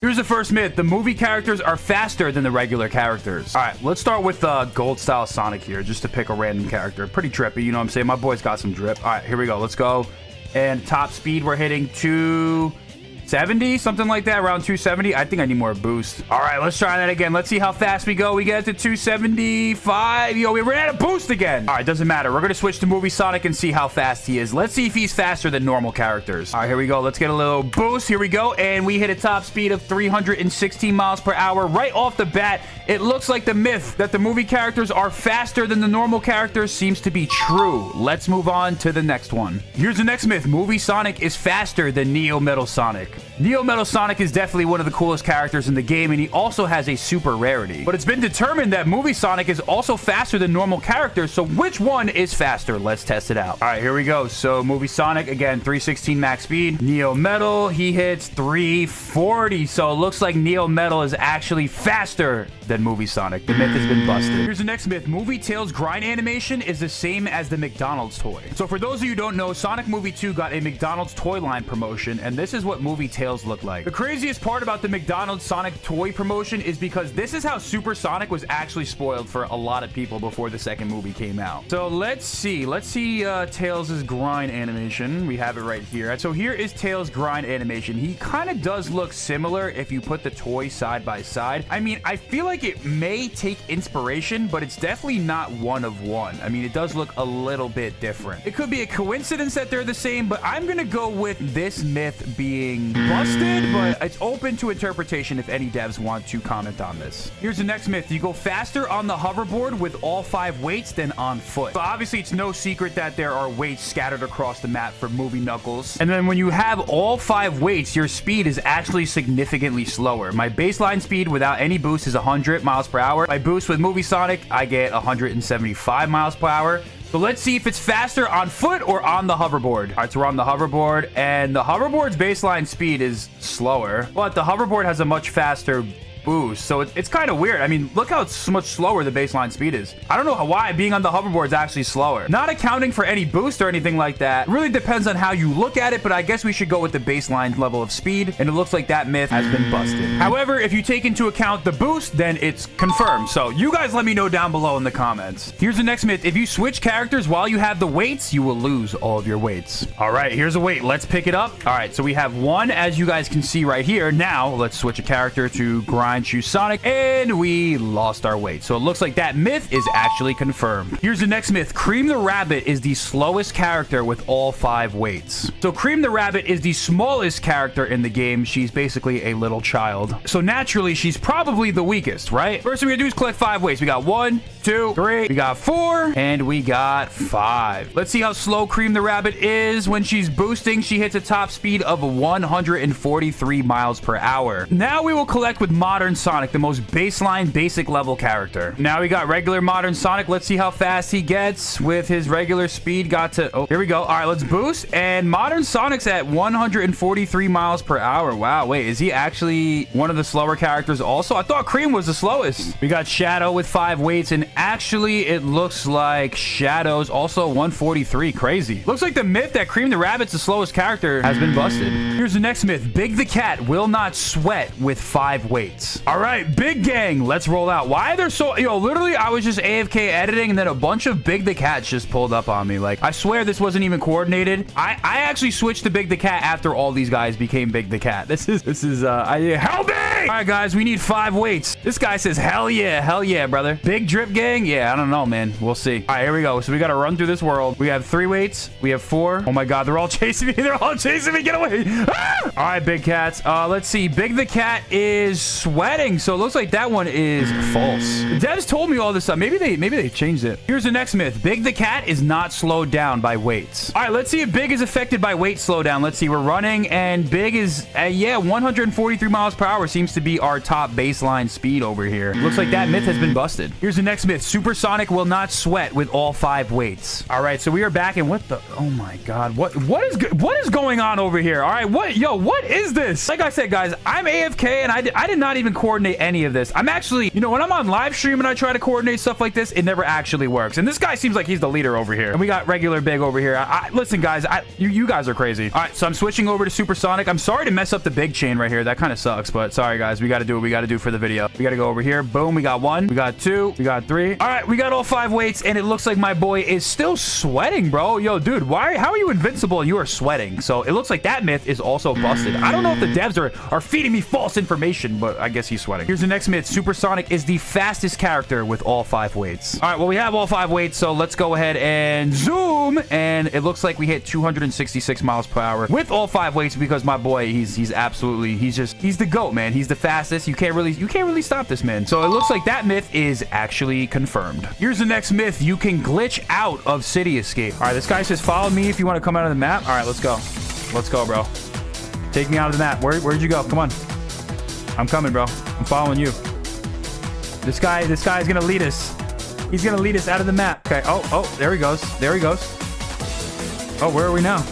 Here's the first myth. The movie characters are faster than the regular characters. All right, let's start with Gold Style Sonic here, just to pick a random character. Pretty trippy, you know what I'm saying? My boy's got some drip. All right, here we go. Let's go. And top speed, we're hitting 270, something like that, around 270. I think I need more boost. All right, let's try that again. Let's see how fast we go. We get to 275. Yo, we ran out of boost again. All right, doesn't matter. We're going to switch to Movie Sonic and see how fast he is. Let's see if he's faster than normal characters. All right, here we go. Let's get a little boost. Here we go. And we hit a top speed of 316 miles per hour right off the bat. It looks like the myth that the movie characters are faster than the normal characters seems to be true. Let's move on to the next one. Here's the next myth. Movie Sonic is faster than Neo Metal Sonic. Neo Metal Sonic is definitely one of the coolest characters in the game, and he also has a super rarity. But it's been determined that Movie Sonic is also faster than normal characters, so which one is faster? Let's test it out. All right, here we go. So Movie Sonic, again, 316 max speed. Neo Metal, he hits 340, so it looks like Neo Metal is actually faster than Movie Sonic. The myth has been busted. Here's the next myth. Movie Tails grind animation is the same as the McDonald's toy. So for those of you who don't know, Sonic Movie 2 got a McDonald's toy line promotion, and this is what Movie Tails look like. The craziest part about the McDonald's Sonic toy promotion is because this is how Super Sonic was actually spoiled for a lot of people before the second movie came out. So let's see Tails' grind animation. We have it right here. So here is Tails' grind animation. He kind of does look similar if you put the toy side by side. I mean, I feel like it may take inspiration, but it's definitely not one of one. I mean, it does look a little bit different. It could be a coincidence that they're the same, but I'm gonna go with this myth being busted, but it's open to interpretation if any devs want to comment on this. Here's the next myth. You go faster on the hoverboard with all 5 weights than on foot. So obviously it's no secret that there are weights scattered across the map for Movie Knuckles. And then when you have all 5 weights, your speed is actually significantly slower. My baseline speed without any boost is 100 miles per hour. My boost with Movie Sonic, I get 175 miles per hour. So let's see if it's faster on foot or on the hoverboard. All right, so we're on the hoverboard, and the hoverboard's baseline speed is slower, but the hoverboard has a much faster boost, so it's kind of weird. I mean, look how much slower the baseline speed is. I don't know why being on the hoverboard is actually slower. Not accounting for any boost or anything like that. It really depends on how you look at it, but I guess we should go with the baseline level of speed, and it looks like that myth has been busted. However, if you take into account the boost, then it's confirmed. So you guys let me know down below in the comments. Here's the next myth. If you switch characters while you have the weights, you will lose all of your weights. All right, here's a weight. Let's pick it up. All right, so we have 1, as you guys can see right here. Now let's switch a character to grind choose Sonic, and we lost our weight. So it looks like that myth is actually confirmed. Here's the next myth. Cream the Rabbit is the slowest character with all 5 weights. So Cream the Rabbit is the smallest character in the game. She's basically a little child. So naturally, she's probably the weakest, right? First thing we're gonna do is collect 5 weights. We got 1, 2, 3, we got 4, and we got 5. Let's see how slow Cream the Rabbit is. When she's boosting, she hits a top speed of 143 miles per hour. Now we will collect with Modern Sonic, the most baseline, basic level character. Now we got regular Modern Sonic. Let's see how fast he gets with his regular speed. Got to, oh, here we go. All right, let's boost. And Modern Sonic's at 143 miles per hour. Wow, wait, is he actually one of the slower characters also? I thought Cream was the slowest. We got Shadow with 5 weights, and actually it looks like Shadow's also 143. Crazy. Looks like the myth that Cream the Rabbit's the slowest character has been busted. Here's the next myth. Big the Cat will not sweat with 5 weights. All right, Big Gang, let's roll out. Why are there so... Yo, literally, I was just AFK editing, and then a bunch of Big the Cats just pulled up on me. Like, I swear this wasn't even coordinated. I actually switched to Big the Cat after all these guys became Big the Cat. This is, help me! All right, guys, we need 5 weights. This guy says, hell yeah, brother. Big Drip Gang? Yeah, I don't know, man. We'll see. All right, here we go. So we got to run through this world. We have 3 weights. We have 4. Oh, my God, they're all chasing me. They're all chasing me. Get away. Ah! All right, Big Cats. Let's see. Big the Cat is sweating, so it looks like that one is false. The devs told me all this stuff. Maybe they changed it. Here's the next myth. Big the Cat is not slowed down by weights. All right, let's see if Big is affected by weight slowdown. Let's see. We're running, and Big is, yeah, 143 miles per hour seems seems to be our top baseline speed over here. Looks like that myth has been busted. Here's the next myth. Supersonic will not sweat with all 5 weights. All right, so we are back in what the... Oh my God. What is going on over here? All right, what is this? Like I said, guys, I'm AFK and I did not even coordinate any of this. I'm actually, you know, when I'm on live stream and I try to coordinate stuff like this, it never actually works. And this guy seems like he's the leader over here. And we got regular big over here. Listen, guys, you guys are crazy. All right, so I'm switching over to Supersonic. I'm sorry to mess up the big chain right here. That kind of sucks, but sorry, guys. We got to do what we got to do for the video. We got to go over here. Boom. We got 1. We got 2. We got 3. All right, we got all 5 weights, and it looks like my boy is still sweating, bro. Yo, dude, how are you invincible and you are sweating? So it looks like that myth is also busted. I don't know if the devs are feeding me false information, but I guess he's sweating. Here's the next myth. Supersonic is the fastest character with all 5 weights. All right, well, we have all 5 weights, so let's go ahead and zoom, and it looks like we hit 266 miles per hour with all 5 weights because my boy, he's the GOAT, man. He's the fastest. You can't really stop this man. So it looks like that myth is actually confirmed. Here's the next myth. You can glitch out of City Escape. All right, this guy says follow me if you want to come out of the map. All right, let's go. Let's go, bro. Take me out of the map. Where'd you go? Come on. I'm coming, bro. I'm following you. This guy is gonna lead us. He's gonna lead us out of the map. Okay. Oh, there he goes. There he goes. Oh, where are we now?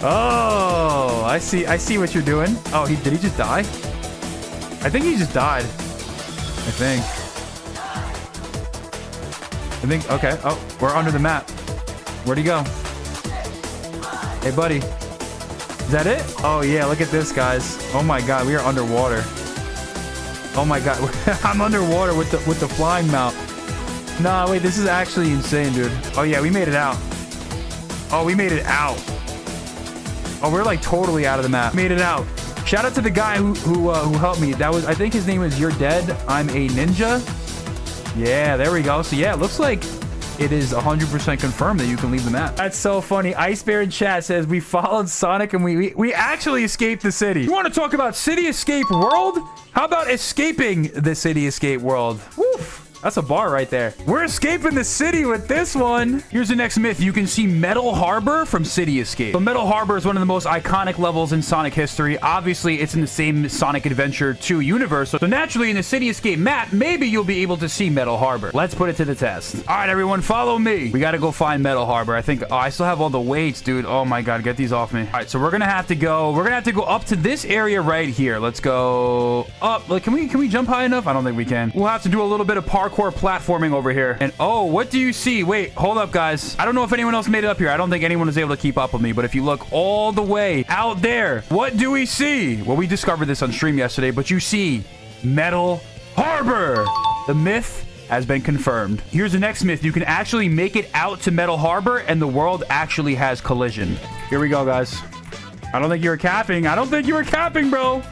Oh, I see what you're doing. Oh, did he just die? I think he just died. Okay. Oh, we're under the map. Where'd he go? Hey, buddy. Is that it? Oh, yeah. Look at this, guys. Oh, my God. We are underwater. Oh, my God. I'm underwater with the flying mount. Nah, wait. This is actually insane, dude. Oh, yeah. We made it out. Oh, we made it out. Oh, we're like totally out of the map. Made it out. Shout out to the guy who helped me. I think his name was You're Dead. I'm a Ninja. Yeah, there we go. So, yeah, it looks like it is 100% confirmed that you can leave the map. That's so funny. Ice Bear in chat says we followed Sonic and we actually escaped the city. You want to talk about City Escape World? How about escaping the City Escape World? Woof. That's a bar right there. We're escaping the city with this one. Here's the next myth. You can see Metal Harbor from City Escape. So Metal Harbor is one of the most iconic levels in Sonic history. Obviously, it's in the same Sonic Adventure 2 universe. So naturally, in the City Escape map, maybe you'll be able to see Metal Harbor. Let's put it to the test. All right, everyone, follow me. We got to go find Metal Harbor. I think, I still have all the weights, dude. Oh my God, get these off me. All right, so we're going to have to go up to this area right here. Let's go up. Like, can we jump high enough? I don't think we can. We'll have to do a little bit of parkour platforming over here. And oh, what do you see? Wait, hold up, guys. I don't know if anyone else made it up here. I don't think anyone was able to keep up with me, but if you look all the way out there, what do we see? Well, we discovered this on stream yesterday, but you see Metal Harbor. The myth has been confirmed. Here's the next myth. You can actually make it out to Metal Harbor and the world actually has collision. Here we go, guys. I don't think you were capping. I don't think you were capping, bro.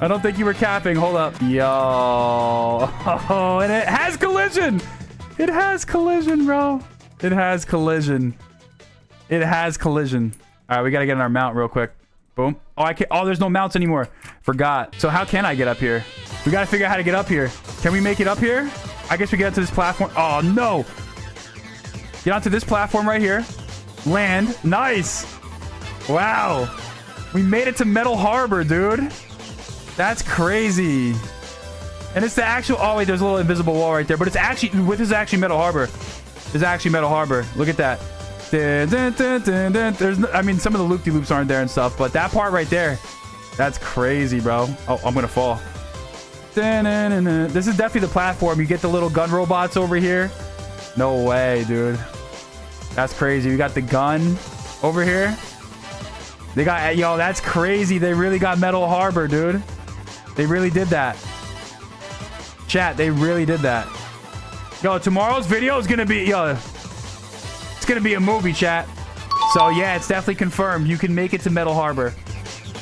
I don't think you were capping. Hold up. Yo. Oh, and it has collision. It has collision, bro. It has collision. It has collision. All right, we got to get in our mount real quick. Boom. Oh, I can't. Oh, there's no mounts anymore. Forgot. So how can I get up here? We got to figure out how to get up here. Can we make it up here? I guess we get to this platform. Oh, no. Get onto this platform right here. Land. Nice. Wow. We made it to Metal Harbor, dude. That's crazy. And it's the actual... Oh, wait, there's a little invisible wall right there. But it's actually... This is actually Metal Harbor. This is actually Metal Harbor. Look at that. There's... I mean, some of the loop-de-loops aren't there and stuff. But that part right there... That's crazy, bro. Oh, I'm going to fall. This is definitely the platform. You get the little gun robots over here. No way, dude. That's crazy. We got the gun over here. They got... Yo, that's crazy. They really got Metal Harbor, dude. They really did that. Chat, they really did that. Yo, tomorrow's video is gonna be... Yo, it's gonna be a movie, chat. So, yeah, it's definitely confirmed. You can make it to Metal Harbor.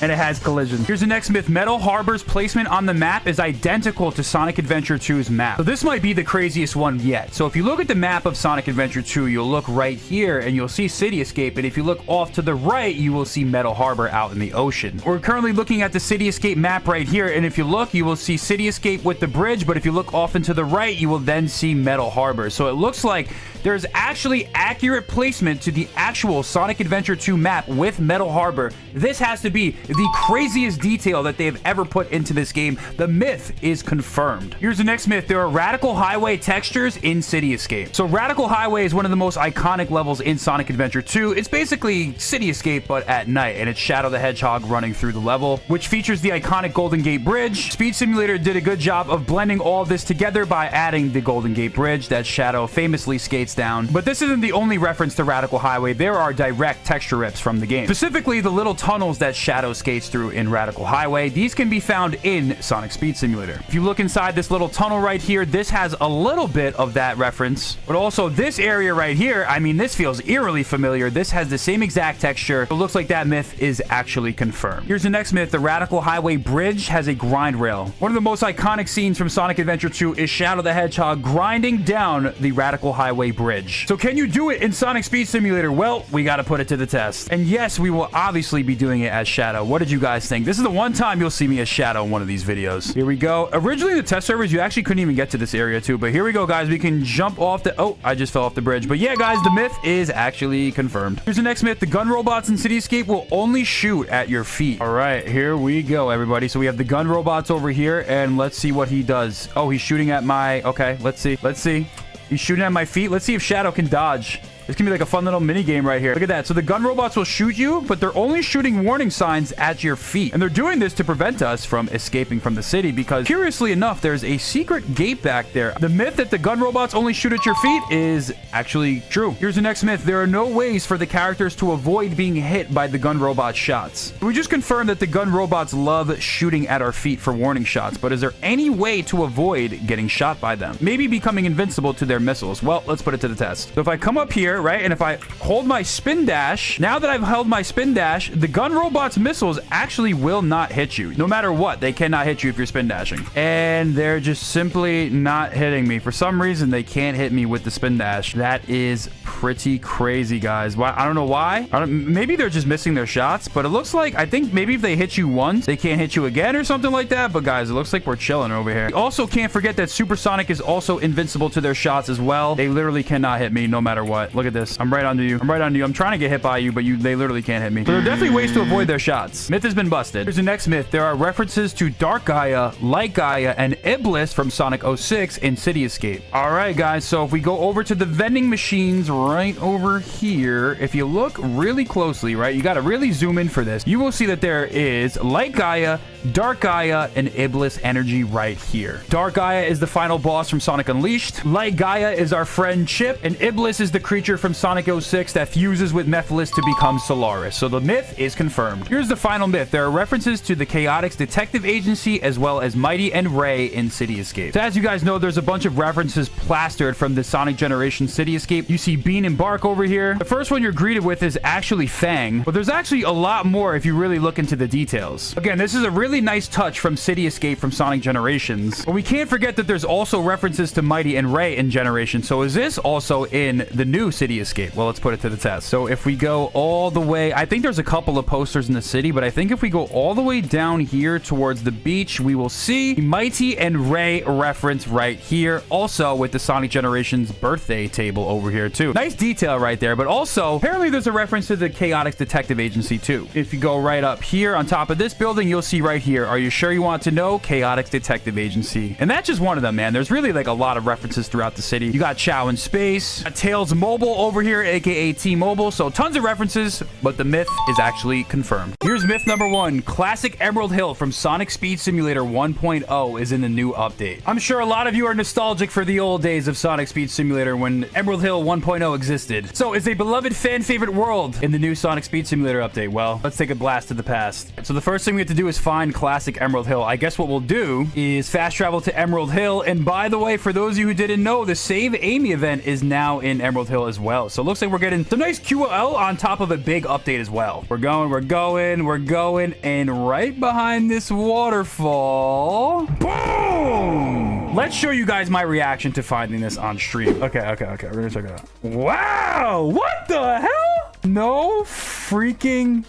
and it has collision. Here's the next myth. Metal Harbor's placement on the map is identical to Sonic Adventure 2's map. So this might be the craziest one yet. So if you look at the map of Sonic Adventure 2, you'll look right here and you'll see City Escape. And if you look off to the right, you will see Metal Harbor out in the ocean. We're currently looking at the City Escape map right here. And if you look, you will see City Escape with the bridge. But if you look off and to the right, you will then see Metal Harbor. So it looks like there's actually accurate placement to the actual Sonic Adventure 2 map with Metal Harbor. This has to be the craziest detail that they've ever put into this game. The myth is confirmed. Here's the next myth. There are Radical Highway textures in City Escape. So Radical Highway is one of the most iconic levels in Sonic Adventure 2. It's basically City Escape, but at night, and it's Shadow the Hedgehog running through the level, which features the iconic Golden Gate Bridge. Speed Simulator did a good job of blending all of this together by adding the Golden Gate Bridge that Shadow famously skates down. But this isn't the only reference to Radical Highway. There are direct texture rips from the game. Specifically, the little tunnels that Shadow skates through in Radical Highway. These can be found in Sonic Speed Simulator. If you look inside this little tunnel right here, this has a little bit of that reference. But also this area right here, I mean, this feels eerily familiar. This has the same exact texture. It looks like that myth is actually confirmed. Here's the next myth. The Radical Highway Bridge has a grind rail. One of the most iconic scenes from Sonic Adventure 2 is Shadow the Hedgehog grinding down the Radical Highway Bridge. So can you do it in Sonic Speed Simulator? Well, we got to put it to the test. And yes, we will obviously be doing it as Shadow. What did you guys think? This is the one time you'll see me as Shadow in one of these videos. Here we go. Originally, in the test servers, you actually couldn't even get to this area too. But here we go, guys. We can jump off the... Oh, I just fell off the bridge. But yeah, guys, the myth is actually confirmed. Here's the next myth. The gun robots in City Escape will only shoot at your feet. All right, here we go, everybody. So we have the gun robots over here, and let's see what he does. Oh, he's shooting at my... Okay, let's see. Let's see. He's shooting at my feet. Let's see if Shadow can dodge. This can be like a fun little mini game right here. Look at that. So the gun robots will shoot you, but they're only shooting warning signs at your feet. And they're doing this to prevent us from escaping from the city because, curiously enough, there's a secret gate back there. The myth that the gun robots only shoot at your feet is actually true. Here's the next myth. There are no ways for the characters to avoid being hit by the gun robot shots. We just confirmed that the gun robots love shooting at our feet for warning shots, but is there any way to avoid getting shot by them? Maybe becoming invincible to their missiles. Well, let's put it to the test. So if I come up here, right, and if I hold my spin dash, now that I've held my spin dash, the gun robot's missiles actually will not hit you. No matter what, they cannot hit you if you're spin dashing. And they're just simply not hitting me. For some reason, they can't hit me with the spin dash. That is pretty crazy, guys. Why? I don't know why. Maybe they're just missing their shots, but it looks like, I think maybe if they hit you once, they can't hit you again or something like that. But guys, it looks like we're chilling over here. You also can't forget that Supersonic is also invincible to their shots as well. They literally cannot hit me no matter what. Look at this. I'm right under you. I'm right under you. I'm trying to get hit by you, but they literally can't hit me. So there are definitely ways to avoid their shots. Myth has been busted. Here's the next myth. There are references to Dark Gaia, Light Gaia, and Iblis from Sonic 06 in City Escape. All right, guys. So if we go over to the vending machines right over here, if you look really closely, right, you got to really zoom in for this. You will see that there is Light Gaia, Dark Gaia, and Iblis energy right here. Dark Gaia is the final boss from Sonic Unleashed. Light Gaia is our friend Chip, and Iblis is the creature from Sonic 06 that fuses with Mephiles to become Solaris. So the myth is confirmed. Here's the final myth. There are references to the Chaotix Detective Agency as well as Mighty and Ray in City Escape. So as you guys know, there's a bunch of references plastered from the Sonic Generation City Escape. You see Bean and Bark over here. The first one you're greeted with is actually Fang, but there's actually a lot more if you really look into the details. Again, this is a really nice touch from City Escape from Sonic Generations, but we can't forget that there's also references to Mighty and Ray in Generation. So is this also in the new City Escape? Well, let's put it to the test. So if we go all the way, I think there's a couple of posters in the city, but I think if we go all the way down here towards the beach, we will see Mighty and Ray reference right here. Also with the Sonic Generations birthday table over here too. Nice detail right there, but also apparently there's a reference to the Chaotix Detective Agency too. If you go right up here on top of this building, you'll see right here, are you sure you want to know? Chaotix Detective Agency. And that's just one of them, man. There's really like a lot of references throughout the city. You got Chow in Space, Tails Mobile over here, aka T-Mobile. So tons of references, but the myth is actually confirmed. Here's myth number 1. Classic Emerald Hill from Sonic Speed Simulator 1.0 is in the new update. I'm sure a lot of you are nostalgic for the old days of Sonic Speed Simulator when Emerald Hill 1.0 existed. So is a beloved fan favorite world in the new Sonic Speed Simulator update? Well, let's take a blast to the past. So the first thing we have to do is find classic Emerald Hill. I guess what we'll do is fast travel to Emerald Hill. And by the way, for those of you who didn't know, the Save Amy event is now in Emerald Hill as well. So it looks like we're getting some nice QL on top of a big update as well. We're going, and right behind this waterfall, boom! Let's show you guys my reaction to finding this on stream. Okay. We're gonna check it out. Wow! What the hell? No freaking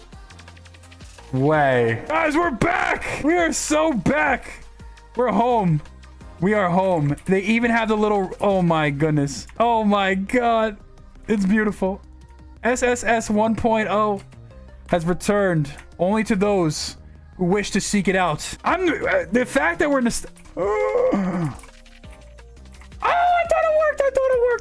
way. Guys, we're back! We are so back! We're home. We are home. They even have the little... Oh my goodness. Oh my god. It's beautiful. SSS 1.0 has returned only to those who wish to seek it out. The fact that we're in this...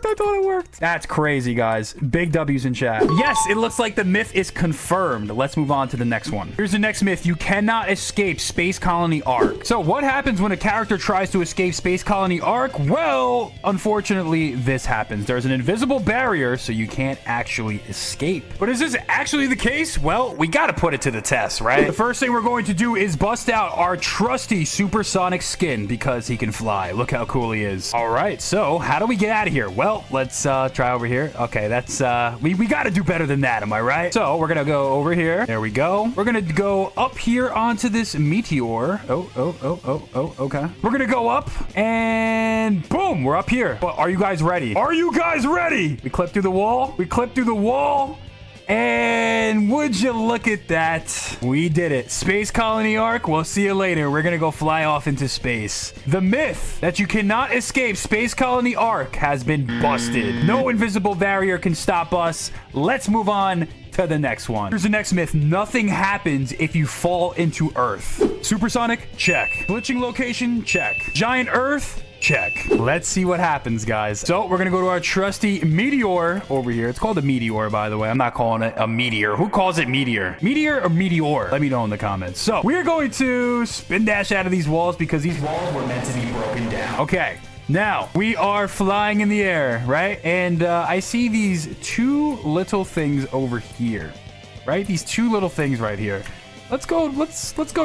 I thought it worked. That's crazy, guys. Big W's in chat. Yes, it looks like the myth is confirmed. Let's move on to the next one. Here's the next myth. You cannot escape Space Colony Ark. So what happens when a character tries to escape Space Colony Ark? Well, unfortunately, this happens. There's an invisible barrier, so you can't actually escape. But is this actually the case? Well, we got to put it to the test, right? The first thing we're going to do is bust out our trusty supersonic skin because he can fly. Look how cool he is. All right, so how do we get out of here? Well, let's try over here. Okay, that's we got to do better than that, am I right? So we're gonna go over here. There we go. We're gonna go up here onto this meteor. Okay. We're gonna go up and boom, we're up here. But are you guys ready? Are you guys ready? We clip through the wall. And would you look at that? We did it. Space Colony Ark, we'll see you later. We're gonna go fly off into space. The myth that you cannot escape Space Colony Ark has been busted. No invisible barrier can stop us. Let's move on to the next one. Here's the next myth. Nothing happens if you fall into Earth. Supersonic? Check. Glitching location? Check. Giant Earth? Check. Let's see what happens, guys. So we're gonna go to our trusty meteor over here. It's called a meteor, by the way. I'm not calling it a meteor. Who calls it meteor? Meteor or meteor? Let me know in the comments. So we're going to spin dash out of these walls because these walls were meant to be broken down. Okay. Now, we are flying in the air, right? And I see these two little things over here, right? These two little things right here. Let's go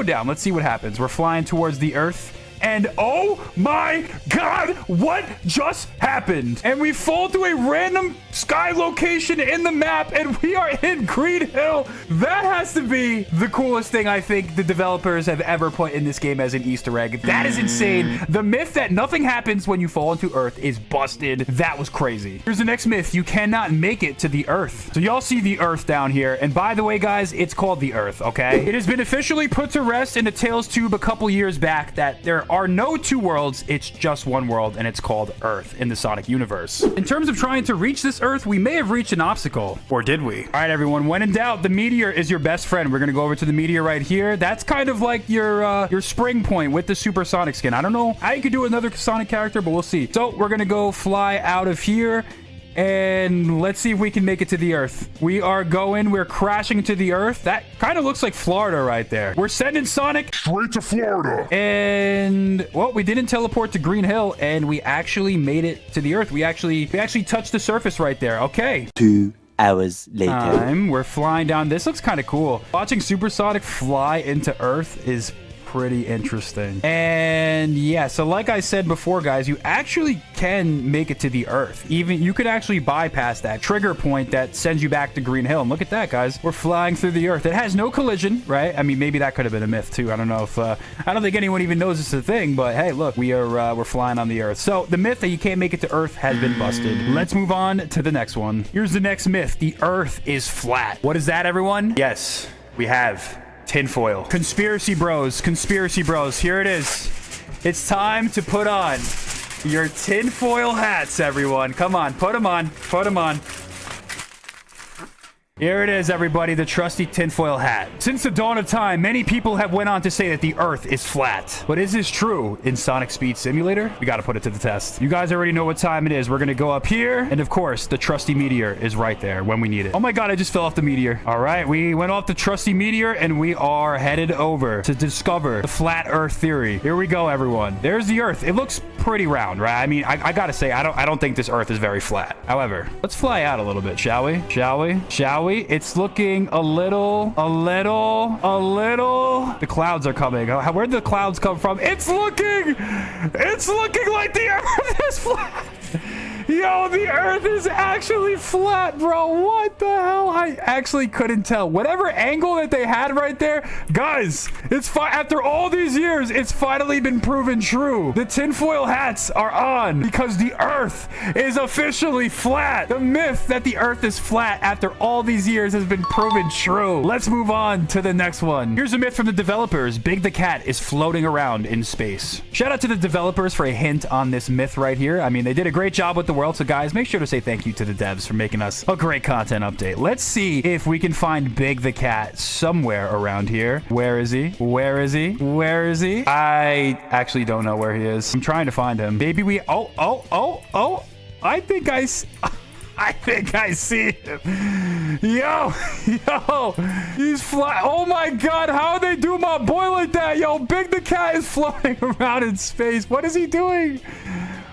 down. Let's see what happens. We're flying towards the Earth. And oh my god, what just happened? And we fall to a random sky location in the map and we are in Green Hill. That has to be the coolest thing I think the developers have ever put in this game as an Easter egg. That is insane. The myth that nothing happens when you fall into Earth is busted. That was crazy. Here's the next myth. You cannot make it to the Earth. So y'all see the Earth down here. And by the way, guys, it's called the Earth, okay? It has been officially put to rest in a Tales Tube a couple years back that there are no two worlds, it's just one world, and it's called Earth in the Sonic universe. In terms of trying to reach this Earth, we may have reached an obstacle. Or did we? All right, everyone, when in doubt, the meteor is your best friend. We're gonna go over to the meteor right here. That's kind of like your spring point with the supersonic skin. I don't know how you could do another Sonic character, but we'll see. So we're gonna go fly out of here. And let's see if we can make it to the Earth. We're crashing to the Earth. That kind of looks like Florida right there. We're sending Sonic straight to Florida. And, well, we didn't teleport to Green Hill, and we actually made it to the Earth. We actually touched the surface right there. Okay. 2 hours later. We're flying down. This looks kind of cool. Watching Supersonic fly into Earth is pretty interesting. And yeah, so like I said before, guys, you actually can make it to the Earth. Even you could actually bypass that trigger point that sends you back to Green Hill. And look at that, guys. We're flying through the Earth. It has no collision, right? I mean, maybe that could have been a myth too. I don't know if I don't think anyone even knows it's a thing, but hey, look, we're flying on the Earth. So the myth that you can't make it to Earth has been busted. Let's move on to the next one. Here's the next myth. The Earth is flat. What is that, everyone? Yes, we have tinfoil. Conspiracy bros, here it is. It's time to put on your tinfoil hats, everyone. Come on, put them on. Here it is, everybody, the trusty tinfoil hat. Since the dawn of time, many people have went on to say that the Earth is flat. But is this true in Sonic Speed Simulator? We gotta put it to the test. You guys already know what time it is. We're gonna go up here, and of course, the trusty meteor is right there when we need it. Oh my god, I just fell off the meteor. All right, we went off the trusty meteor, and we are headed over to discover the flat Earth theory. Here we go, everyone. There's the Earth. It looks pretty round, right? I mean, I gotta say, I don't think this Earth is very flat. However, let's fly out a little bit, shall we? It's looking a little. The clouds are coming. Where'd the clouds come from? It's looking like the Earth is flat. Yo, the earth is actually flat, bro. What the hell? I actually couldn't tell. Whatever angle that they had right there, guys, it's after all these years, it's finally been proven true. The tinfoil hats are on because the earth is officially flat. The myth that the earth is flat after all these years has been proven true. Let's move on to the next one. Here's a myth from the developers. Big the cat is floating around in space. Shout out to the developers for a hint on this myth right here. I mean, they did a great job with the world. So guys, make sure to say thank you to the devs for making us a great content update. Let's see if we can find Big the cat somewhere around here. Where is he? Where is he? Where is he? I actually don't know where he is. I'm trying to find him. Maybe we... Oh. I think I see him. Yo, he's flying. Oh my God, how they do my boy like that? Yo, Big the cat is floating around in space. What is he doing?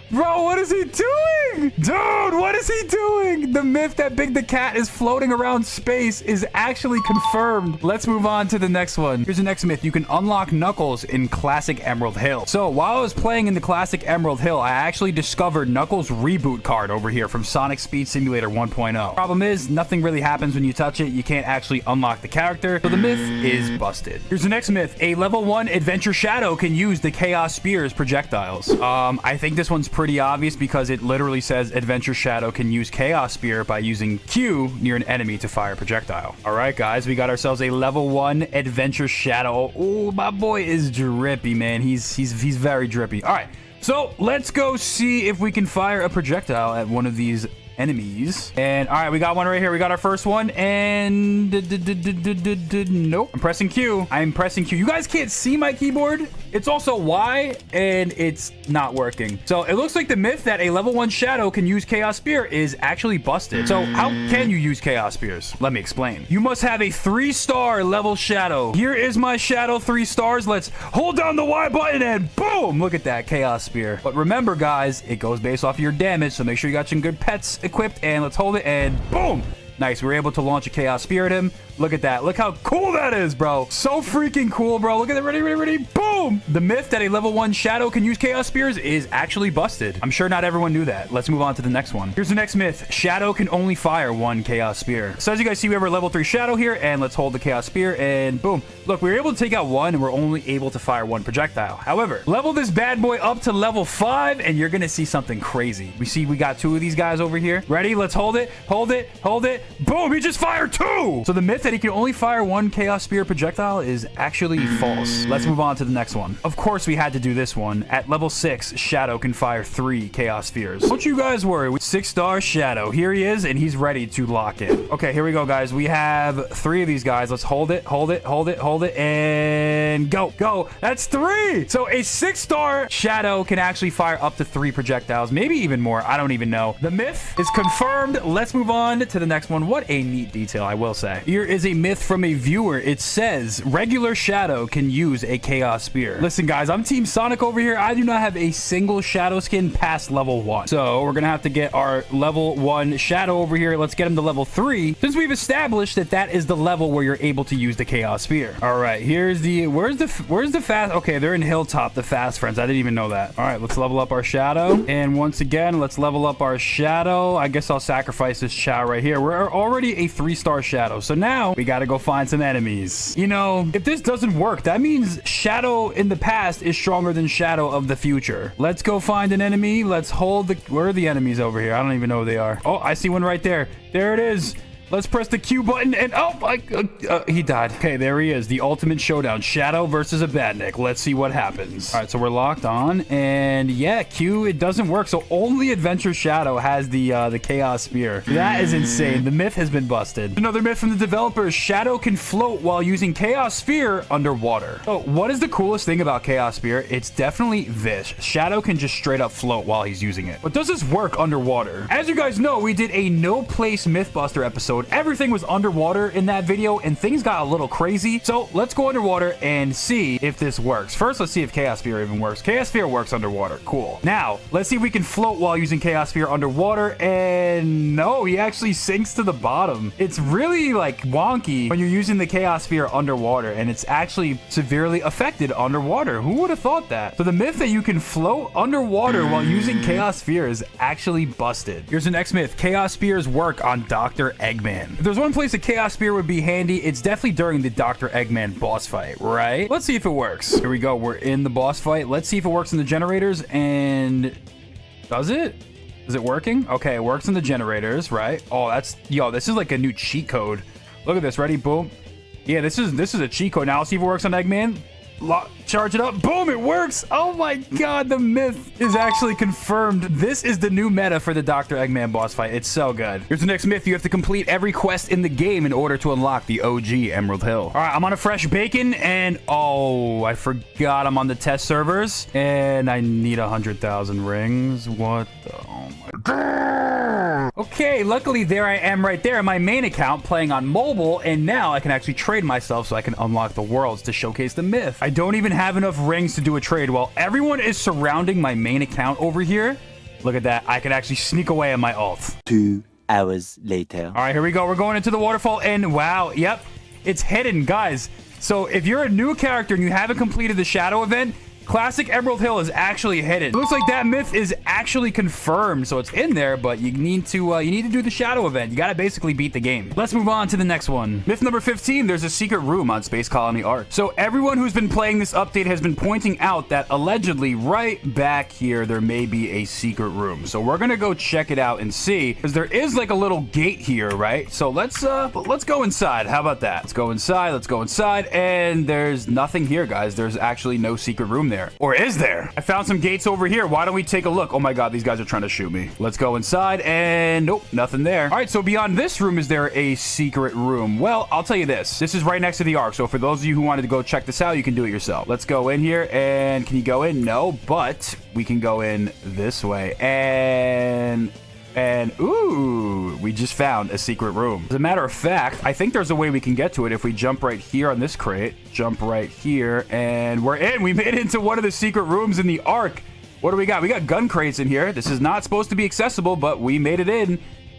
Bro, what is he doing? Dude, what is he doing? The myth that Big the cat is floating around space is actually confirmed. Let's move on to the next one. Here's the next myth. You can unlock Knuckles in Classic Emerald Hill. So while I was playing in the Classic Emerald Hill, I actually discovered Knuckles' reboot card over here from Sonic Speed Simulator 1.0. Problem is, nothing really happens when you touch it. You can't actually unlock the character. So the myth is busted. Here's the next myth. A level 1 Adventure Shadow can use the Chaos Spear's projectiles. I think this one's pretty obvious because it literally says Adventure Shadow can use Chaos Spear by using Q near an enemy to fire a projectile. All right, guys, we got ourselves a level 1 Adventure Shadow. Oh, my boy is drippy, man. He's very drippy. All right, so let's go see if we can fire a projectile at one of these enemies. And all right, we got one right here. We got our first one, and nope. I'm pressing Q. I'm pressing Q. You guys can't see my keyboard. It's also Y, and it's not working. So it looks like the myth that a level 1 Shadow can use Chaos Spear is actually busted. So how can you use Chaos Spears? Let me explain. You must have a 3-star level Shadow. Here is my Shadow 3 stars. Let's hold down the Y button and boom! Look at that Chaos Spear. But remember, guys, it goes based off of your damage. So make sure you got some good pets equipped, and let's hold it, and boom! Nice. We were able to launch a Chaos Spear at him. Look at that. Look how cool that is, bro. So freaking cool, bro. Look at that. Ready. Boom. The myth that a level 1 Shadow can use Chaos Spears is actually busted. I'm sure not everyone knew that. Let's move on to the next one. Here's the next myth. Shadow can only fire 1 Chaos Spear. So as you guys see, we have our level 3 Shadow here, and let's hold the Chaos Spear, and boom. Look, we were able to take out 1, and we're only able to fire 1 projectile. However, level this bad boy up to level 5, and you're going to see something crazy. We got 2 of these guys over here. Ready? Let's hold it. Boom. He just fired 2. So the myth that he can only fire 1 Chaos Spear projectile is actually false. Let's move on to the next one. Of course, we had to do this one. At level 6, Shadow can fire 3 Chaos Spears. Don't you guys worry. 6-star Shadow. Here he is, and he's ready to lock in. Okay, here we go, guys. We have 3 of these guys. Let's hold it, and go. That's 3. So a 6-star Shadow can actually fire up to 3 projectiles, maybe even more. I don't even know. The myth is confirmed. Let's move on to the next one. What a neat detail, I will say. Here is a myth from a viewer. It says regular Shadow can use a Chaos Spear. Listen, guys, I'm Team Sonic over here. I do not have a single Shadow skin past level 1. So we're gonna have to get our level 1 Shadow over here. Let's get him to level 3, since we've established that that is the level where you're able to use the Chaos Spear. All right, here's the where's the fast? Okay, they're in Hilltop, the fast friends. I didn't even know that. All right, let's level up our Shadow, and once again, let's level up our Shadow. I guess I'll sacrifice this Chow right here. We're already a 3-star Shadow, so now we gotta go find some enemies. You know, if this doesn't work, that means Shadow in the past is stronger than Shadow of the future. Let's go find an enemy. Let's hold the... Where are the enemies over here? I don't even know who they are. Oh, I see one right there. There it is. Let's press the Q button, and he died. Okay, there he is. The ultimate showdown. Shadow versus a Badnik. Let's see what happens. All right, so we're locked on, and yeah, Q, it doesn't work. So only Adventure Shadow has the Chaos Spear. That is insane. The myth has been busted. Another myth from the developers. Shadow can float while using Chaos Spear underwater. So what is the coolest thing about Chaos Spear? It's definitely this. Shadow can just straight up float while he's using it. But does this work underwater? As you guys know, we did a No Place Mythbuster episode episode, everything was underwater in that video and things got a little crazy. So let's go underwater and see if this works. First, let's see if Chaos Sphere even works. Chaos Sphere works underwater. Cool. Now, let's see if we can float while using Chaos Sphere underwater. And no, he actually sinks to the bottom. It's really like wonky when you're using the Chaos Sphere underwater, and it's actually severely affected underwater. Who would have thought that? So the myth that you can float underwater while using Chaos Sphere is actually busted. Here's the next myth. Chaos Spheres work on Dr. Eggman. If there's one place a Chaos Sphere would be handy, it's definitely during the Dr. Eggman boss fight, right? Let's see if it works. Here we go. We're in the boss fight. Let's see if it works in the generators. And does it? Is it working? Okay, it works in the generators, right? Oh, this is like a new cheat code. Look at this. Ready? Boom. Yeah, this is a cheat code. Now let's see if it works on Eggman. Charge it up. Boom, it works. Oh my god, the myth is actually confirmed. This is the new meta for the Dr. Eggman boss fight. It's so good. Here's the next myth. You have to complete every quest in the game in order to unlock the OG Emerald Hill. All right, I'm on a fresh bacon, and oh, I forgot I'm on the test servers, and I need 100,000 rings. What the? Oh my god. Okay, luckily there I am right there in my main account playing on mobile, and now I can actually trade myself so I can unlock the worlds to showcase the myth. I don't even have enough rings to do a trade while everyone is surrounding my main account over here. Look at that. I can actually sneak away on my ult. 2 hours later. All right, here we go. We're going into the waterfall, and wow, yep, it's hidden, guys. So if you're a new character and you haven't completed the shadow event, Classic Emerald Hill is actually hidden. It looks like that myth is actually confirmed, so it's in there, but you need to do the shadow event. You gotta basically beat the game. Let's move on to the next one. Myth number 15, there's a secret room on Space Colony Arc. So everyone who's been playing this update has been pointing out that allegedly right back here, there may be a secret room. So we're gonna go check it out and see, because there is like a little gate here, right? So let's go inside. How about that? Let's go inside, and there's nothing here, guys. There's actually no secret room there. Or is there? I found some gates over here. Why don't we take a look? Oh my god, these guys are trying to shoot me. Let's go inside, and nope, nothing there. All right, so beyond this room, is there a secret room? Well, I'll tell you this. This is right next to the Ark, so for those of you who wanted to go check this out, you can do it yourself. Let's go in here, and can you go in? No, but we can go in this way, and ooh, we just found a secret room. As a matter of fact, I think there's a way we can get to it if we jump right here on this crate, jump right here, and we're in. We made it into one of the secret rooms in the Ark. What do we got? We got gun crates in here. This is not supposed to be accessible, but we made it in.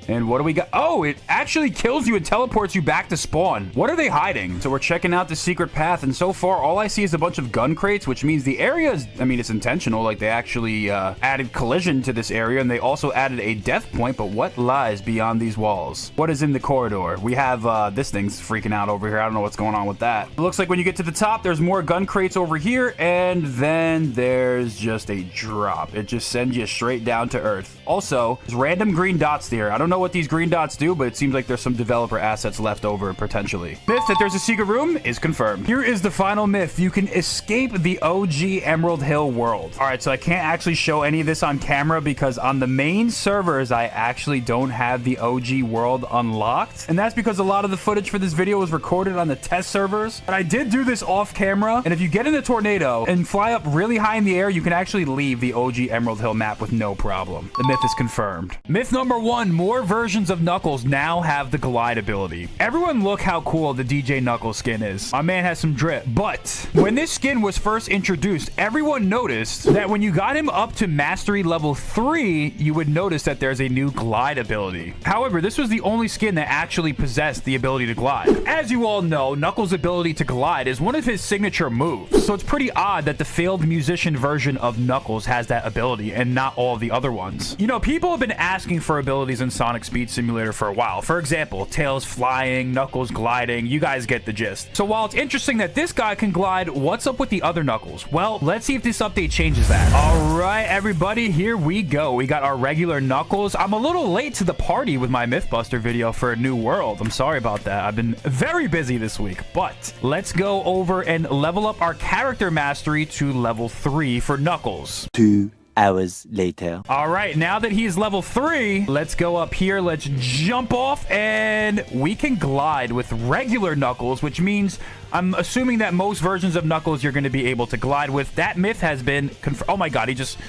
And what do we got? Oh, it actually kills you and teleports you back to spawn. What are they hiding? So we're checking out the secret path, and so far all I see is a bunch of gun crates, which means the area is, I mean, it's intentional. Like they actually added collision to this area, and they also added a death point. But what lies beyond these walls? What is in the corridor? We have this thing's freaking out over here. I don't know what's going on with that. It looks like when you get to the top, there's more gun crates over here, and then there's just a drop. It just sends you straight down to earth. Also, there's random green dots there. I don't know what these green dots do, but it seems like there's some developer assets left over potentially. Myth that there's a secret room is confirmed. Here is the final myth. You can escape the OG Emerald Hill world. All right, so I can't actually show any of this on camera because on the main servers, I actually don't have the OG world unlocked. And that's because a lot of the footage for this video was recorded on the test servers. But I did do this off camera. And if you get in a tornado and fly up really high in the air, you can actually leave the OG Emerald Hill map with no problem. The myth is confirmed. Myth number 1, more versions of Knuckles now have the glide ability. Everyone look how cool the DJ Knuckles skin is. My man has some drip. But when this skin was first introduced, everyone noticed that when you got him up to mastery level 3, you would notice that there's a new glide ability. However, this was the only skin that actually possessed the ability to glide. As you all know, Knuckles' ability to glide is one of his signature moves. So it's pretty odd that the failed musician version of Knuckles has that ability and not all the other ones. You know, people have been asking for abilities in Sonic Speed Simulator for a while. For example, Tails flying, Knuckles gliding. You guys get the gist. So while it's interesting that this guy can glide, what's up with the other Knuckles? Well, let's see if this update changes that. All right, everybody, here we go. We got our regular Knuckles. I'm a little late to the party with my Mythbuster video for a new world. I'm sorry about that. I've been very busy this week, but let's go over and level up our character mastery to level 3 for Knuckles. 2 hours later. All right, now that he's level 3, let's go up here. Let's jump off, and we can glide with regular Knuckles, which means I'm assuming that most versions of Knuckles you're going to be able to glide with. That myth has been confirmed. Oh my god, he just...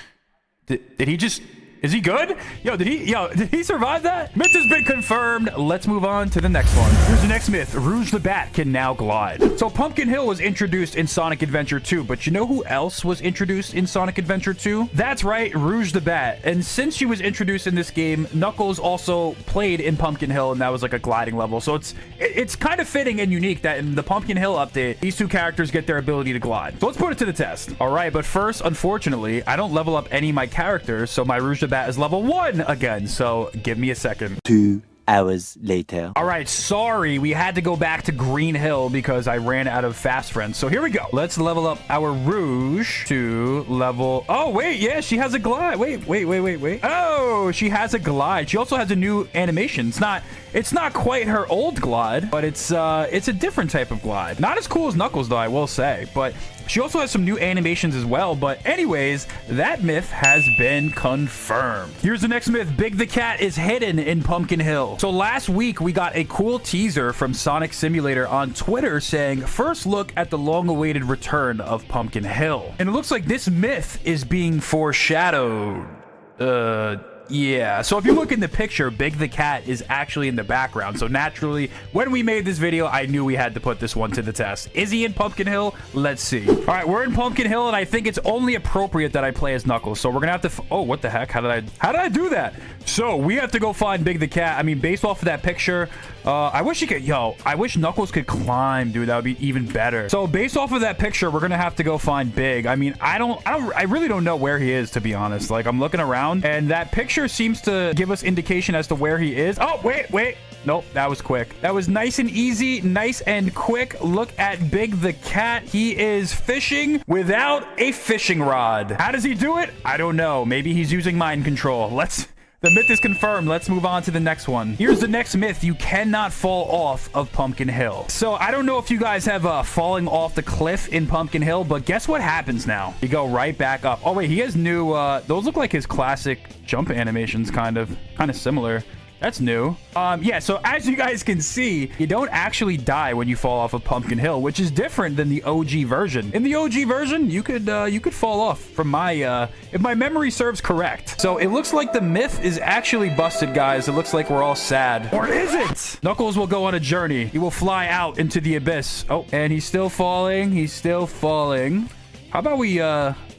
Did he just Is he good? Did he survive that? Myth has been confirmed. Let's move on to the next one. Here's the next myth. Rouge the Bat can now glide. So Pumpkin Hill was introduced in Sonic Adventure 2, but you know who else was introduced in Sonic Adventure 2? That's right, Rouge the Bat. And since she was introduced in this game, Knuckles also played in Pumpkin Hill, and that was like a gliding level. So it's kind of fitting and unique that in the Pumpkin Hill update, these two characters get their ability to glide. So let's put it to the test. All right, but first, unfortunately, I don't level up any of my characters, so my Rouge the Bat is level 1 again. So give me a second. 2 hours later. All right, sorry, we had to go back to Green Hill because I ran out of fast friends. So here we go. Let's level up our Rouge to level... Oh, wait, yeah, she has a glide. Wait. Oh, she has a glide. She also has a new animation. It's not quite her old glide, but it's a different type of glide. Not as cool as Knuckles, though, I will say, but she also has some new animations as well. But anyways, that myth has been confirmed. Here's the next myth. Big the Cat is hidden in Pumpkin Hill. So last week, we got a cool teaser from Sonic Simulator on Twitter saying, first look at the long-awaited return of Pumpkin Hill. And it looks like this myth is being foreshadowed. Yeah, so if you look in the picture, Big the Cat is actually in the background. So naturally, when we made this video, I knew we had to put this one to the test. Is he in Pumpkin Hill? Let's see. All right, we're in Pumpkin Hill, and I think it's only appropriate that I play as Knuckles. So we're gonna have to... Oh, what the heck? How did I do that? So we have to go find Big the Cat. I mean, based off of that picture, I wish he could... I wish Knuckles could climb, dude. That would be even better. So based off of that picture, we're gonna have to go find Big. I mean, I really don't know where he is, to be honest. Like, I'm looking around, and that picture seems to give us indication as to where he is. Oh, wait. Nope, that was quick. That was nice and easy, nice and quick. Look at Big the Cat. He is fishing without a fishing rod. How does he do it? I don't know. Maybe he's using mind control. The myth is confirmed. Let's move on to the next one. Here's the next myth. You cannot fall off of Pumpkin Hill. So I don't know if you guys have falling off the cliff in Pumpkin Hill, but guess what happens now? You go right back up. Oh, wait, he has new... those look like his classic jump animations, kind of similar. That's new. Yeah, so as you guys can see, you don't actually die when you fall off of Pumpkin Hill, which is different than the OG version. In the OG version, you could fall off from my, if my memory serves correct. So it looks like the myth is actually busted, guys. It looks like we're all sad. Or is it? Knuckles will go on a journey. He will fly out into the abyss. Oh, and he's still falling. He's still falling. How about we,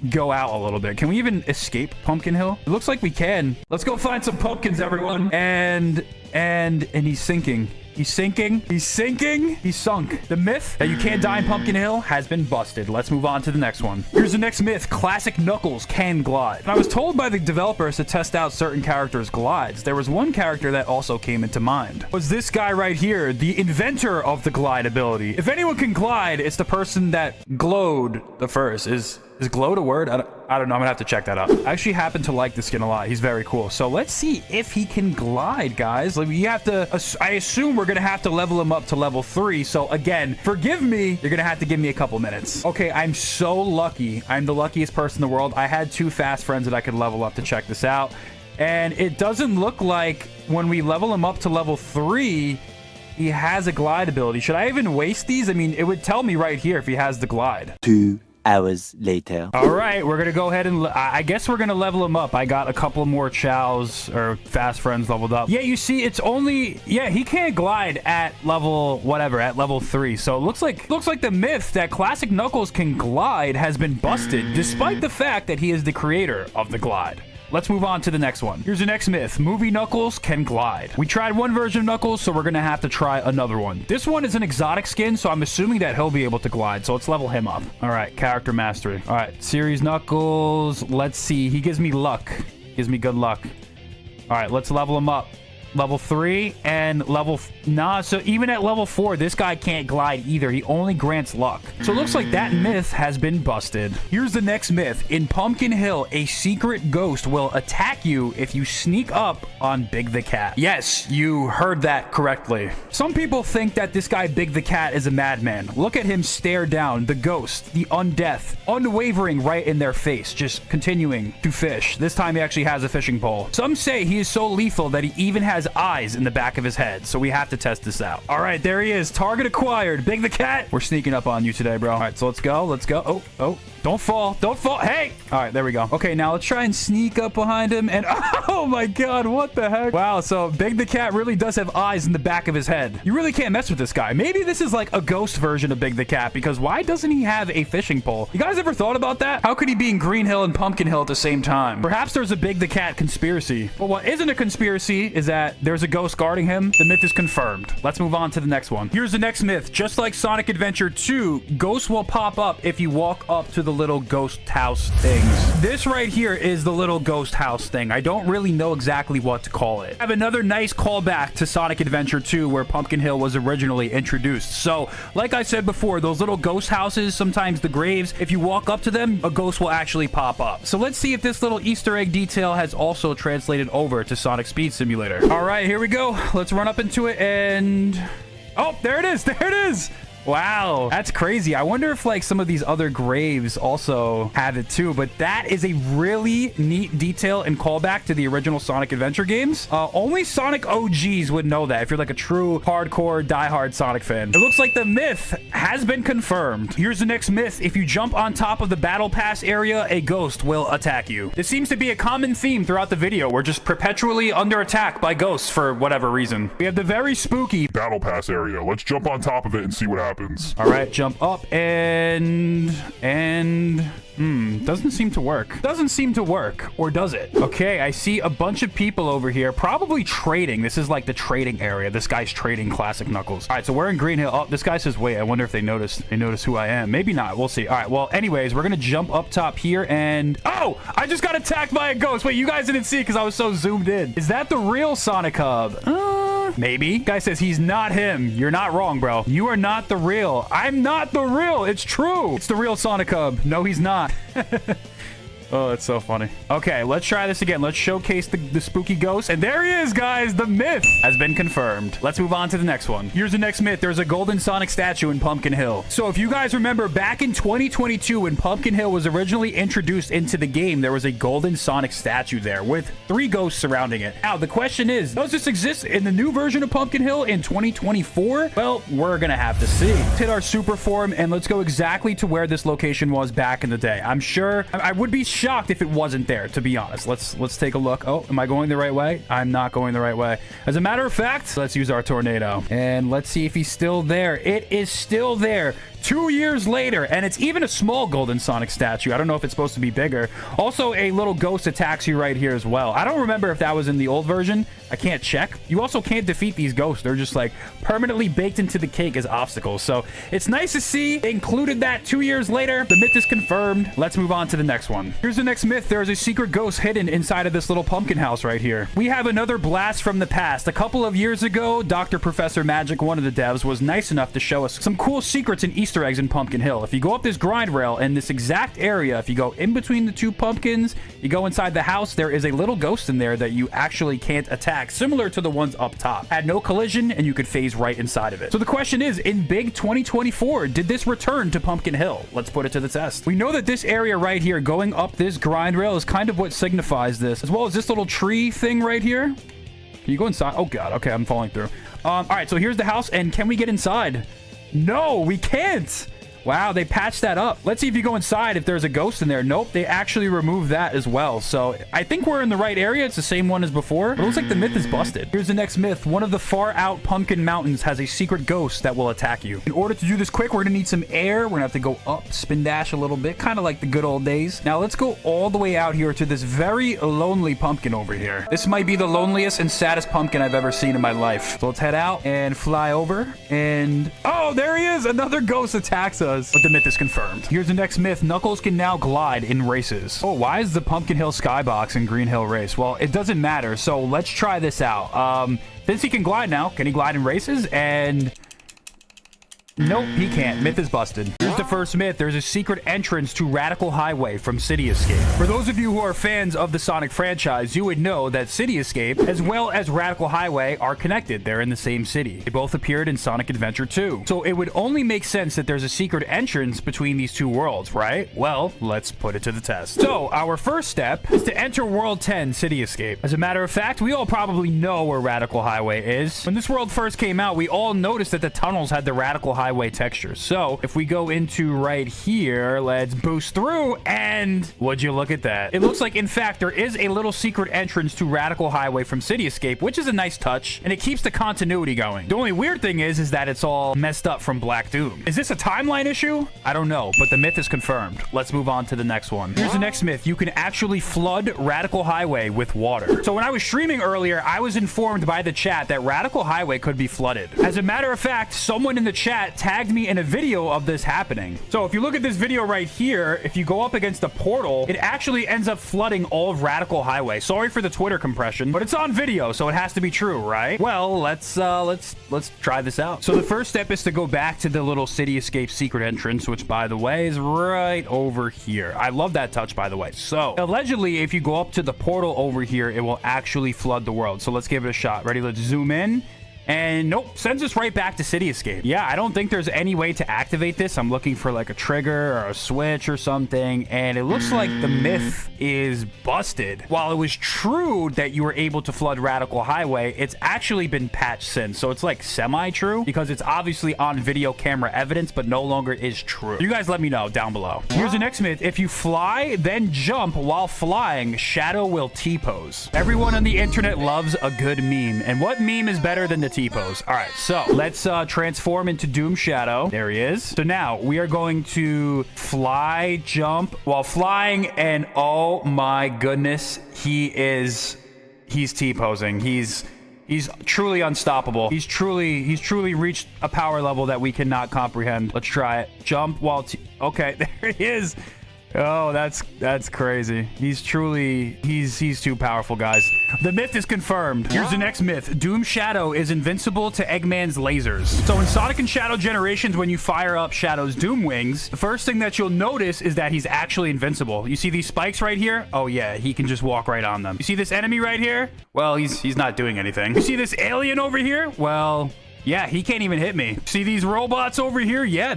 go out a little bit? Can we even escape Pumpkin Hill? It looks like we can. Let's go find some pumpkins, everyone. And he's sinking. He's sinking. He's sinking. He's sunk. The myth that you can't die in Pumpkin Hill has been busted. Let's move on to the next one. Here's the next myth. Classic Knuckles can glide. And I was told by the developers to test out certain characters' glides. There was one character that also came into mind. It was this guy right here, the inventor of the glide ability. If anyone can glide, it's the person that glowed the first. Is glowed a word? I don't know. I'm gonna have to check that out. I actually happen to like the skin a lot. He's very cool. So let's see if he can glide, guys. Like, you have to... I assume we're gonna have to level him up to level 3. So again, forgive me. You're gonna have to give me a couple minutes. Okay, I'm so lucky. I'm the luckiest person in the world. I had 2 fast friends that I could level up to check this out. And it doesn't look like when we level him up to level 3... he has a glide ability. Should I even waste these? I mean, it would tell me right here if he has the glide. 2 hours later. All right, we're gonna go ahead and I guess we're gonna level him up. I got a couple more chows or fast friends leveled up. Yeah, you see, it's only... yeah, he can't glide at level whatever, at level 3. So it looks like the myth that Classic Knuckles can glide has been busted, despite the fact that he is the creator of the glide. Let's move on to the next one. Here's the next myth. Movie Knuckles can glide. We tried one version of Knuckles, so we're gonna have to try another one. This one is an exotic skin, so I'm assuming that he'll be able to glide. So let's level him up. All right, character mastery. All right, series Knuckles. Let's see. He gives me luck. Gives me good luck. All right, let's level him up. Level 3 and level... nah, so even at level 4, this guy can't glide either. He only grants luck. So it looks like that myth has been busted. Here's the next myth. In Pumpkin Hill, a secret ghost will attack you if you sneak up on Big the Cat. Yes, you heard that correctly. Some people think that this guy Big the Cat is a madman. Look at him stare down the ghost, the undeath, unwavering right in their face, just continuing to fish. This time he actually has a fishing pole. Some say he is so lethal that he even has has eyes in the back of his head, so we have to test this out. All right, there he is. Target acquired. Big the Cat. We're sneaking up on you today, bro. All right, so let's go. Let's go. Oh. Don't fall. Don't fall. Hey. All right, there we go. Okay, now let's try and sneak up behind him. And oh my God, what the heck? Wow, so Big the Cat really does have eyes in the back of his head. You really can't mess with this guy. Maybe this is like a ghost version of Big the Cat, because why doesn't he have a fishing pole? You guys ever thought about that? How could he be in Green Hill and Pumpkin Hill at the same time? Perhaps there's a Big the Cat conspiracy. But what isn't a conspiracy is that there's a ghost guarding him. The myth is confirmed. Let's move on to the next one. Here's the next myth. Just like Sonic Adventure 2, ghosts will pop up if you walk up to the little ghost house things. This right here is the little ghost house thing. I don't really know exactly what to call it. I have another nice callback to Sonic Adventure 2 where Pumpkin Hill was originally introduced. So, like I said before, those little ghost houses, sometimes the graves, if you walk up to them, a ghost will actually pop up. So let's see if this little Easter egg detail has also translated over to Sonic Speed Simulator. All right, here we go. Let's run up into it and... oh, there it is. There it is. Wow, that's crazy. I wonder if like some of these other graves also have it too, but that is a really neat detail and callback to the original Sonic Adventure games. Only Sonic OGs would know that if you're like a true hardcore diehard Sonic fan. It looks like the myth has been confirmed. Here's the next myth. If you jump on top of the battle pass area, a ghost will attack you. This seems to be a common theme throughout the video. We're just perpetually under attack by ghosts for whatever reason. We have the very spooky battle pass area. Let's jump on top of it and see what happens. All right, jump up and doesn't seem to work. Doesn't seem to work, or does it? Okay, I see a bunch of people over here, probably trading. This is like the trading area. This guy's trading Classic Knuckles. All right, so we're in Green Hill. Oh, this guy says, wait, I wonder if they noticed who I am. Maybe not. We'll see. All right, well, anyways, we're gonna jump up top here and... oh, I just got attacked by a ghost. Wait, you guys didn't see it because I was so zoomed in. Is that the real Sonic Hub? Maybe. Guy says he's not him. You're not wrong, bro. You are not the real. I'm not the real. It's true. It's the real Sonic Hub. No, he's not. Oh, that's so funny. Okay, let's try this again. Let's showcase the spooky ghost. And there he is, guys. The myth has been confirmed. Let's move on to the next one. Here's the next myth. There's a golden Sonic statue in Pumpkin Hill. So if you guys remember back in 2022 when Pumpkin Hill was originally introduced into the game, there was a golden Sonic statue there with 3 ghosts surrounding it. Now, the question is, does this exist in the new version of Pumpkin Hill in 2024? Well, we're gonna have to see. Let's hit our super form and let's go exactly to where this location was back in the day. I'm sure I would be shocked if it wasn't there, to be honest. Let's take a look. Oh, am I going the right way? I'm not going the right way. As a matter of fact, let's use our tornado and let's see if he's still there. It is still there. 2 years later, and it's even a small golden Sonic statue. I don't know if it's supposed to be bigger. Also, a little ghost attacks you right here as well. I don't remember if that was in the old version. I can't check. You also can't defeat these ghosts. They're just like permanently baked into the cake as obstacles. So it's nice to see they included that 2 years later. The myth is confirmed. Let's move on to the next one. Here's the next myth. There is a secret ghost hidden inside of this little pumpkin house right here. We have another blast from the past. A couple of years ago, Dr. Professor Magic, one of the devs, was nice enough to show us some cool secrets and Easter eggs in Pumpkin Hill. If you go up this grind rail in this exact area, if you go in between the 2 pumpkins, you go inside the house, there is a little ghost in there that you actually can't attack, similar to the ones up top. Had no collision and you could phase right inside of it. So the question is, in big 2024, did this return to Pumpkin Hill? Let's put it to the test. We know that this area right here, going up this grind rail, is kind of what signifies this, as well as this little tree thing right here. Can you go inside? Oh god, okay, I'm falling through. All right, so here's the house, and can we get inside? No, we can't. Wow, they patched that up. Let's see if you go inside if there's a ghost in there. Nope, they actually removed that as well. So I think we're in the right area. It's the same one as before. But it looks like the myth is busted. Here's the next myth. One of the far out pumpkin mountains has a secret ghost that will attack you. In order to do this quick, we're gonna need some air. We're gonna have to go up, spin dash a little bit, kind of like the good old days. Now let's go all the way out here to this very lonely pumpkin over here. This might be the loneliest and saddest pumpkin I've ever seen in my life. So let's head out and fly over. And oh, there he is. Another ghost attacks us. But the myth is confirmed. Here's the next myth. Knuckles can now glide in races. Oh, why is the Pumpkin Hill Skybox in Green Hill Race? Well, it doesn't matter. So let's try this out. Since he can glide now, can he glide in races? And Nope, he can't. Myth is busted. Here's the first myth. There's a secret entrance to Radical Highway from City Escape. For those of you who are fans of the Sonic franchise, you would know that City Escape, as well as Radical Highway, are connected. They're in the same city. They both appeared in Sonic Adventure 2. So it would only make sense that there's a secret entrance between these two worlds, right? Well, let's put it to the test. So our first step is to enter World 10, City Escape. As a matter of fact, we all probably know where Radical Highway is. When this world first came out, we all noticed that the tunnels had the Radical Highway texture. So if we go into right here, let's boost through, and would you look at that? It looks like, in fact, there is a little secret entrance to Radical Highway from City Escape, which is a nice touch, and it keeps the continuity going. The only weird thing is that it's all messed up from Black Doom. Is this a timeline issue? I don't know, but the myth is confirmed. Let's move on to the next one. Here's the next myth. You can actually flood Radical Highway with water. So when I was streaming earlier, I was informed by the chat that Radical Highway could be flooded. As a matter of fact, someone in the chat tagged me in a video of this happening. So if you look at this video right here, if you go up against a portal, it actually ends up flooding all of Radical Highway. Sorry for the Twitter compression, but it's on video, so it has to be true, right? Well, let's try this out. So the first step is to go back to the little City Escape secret entrance, which, by the way, is right over here. I love that touch, by the way. So allegedly, if you go up to the portal over here, it will actually flood the world. So let's give it a shot. Ready? Let's zoom in. And nope, sends us right back to City Escape. Yeah, I don't think there's any way to activate this. I'm looking for like a trigger or a switch or something, and it looks like the myth is busted. While it was true that you were able to flood Radical Highway, it's actually been patched since. So it's like semi-true because it's obviously on video camera evidence, but no longer is true. You guys let me know down below. Here's the next myth. If you fly, then jump while flying, Shadow will T-pose. Everyone on the internet loves a good meme. And what meme is better than the T-pose? All right, so let's transform into Doom Shadow. There he is. So now we are going to fly, jump while flying, and oh my goodness, he's T-posing. He's truly unstoppable. He's truly reached a power level that we cannot comprehend. Let's try it. Jump while okay, there he is. Oh, that's crazy. He's too powerful, guys. The myth is confirmed. Here's the next myth. Doom Shadow is invincible to Eggman's lasers. So in Sonic and Shadow Generations, when you fire up Shadow's Doom Wings, the first thing that you'll notice is that he's actually invincible. You see these spikes right here? Oh yeah, he can just walk right on them. You see this enemy right here? Well, he's not doing anything. You see this alien over here? Well, yeah, he can't even hit me. See these robots over here? Yeah,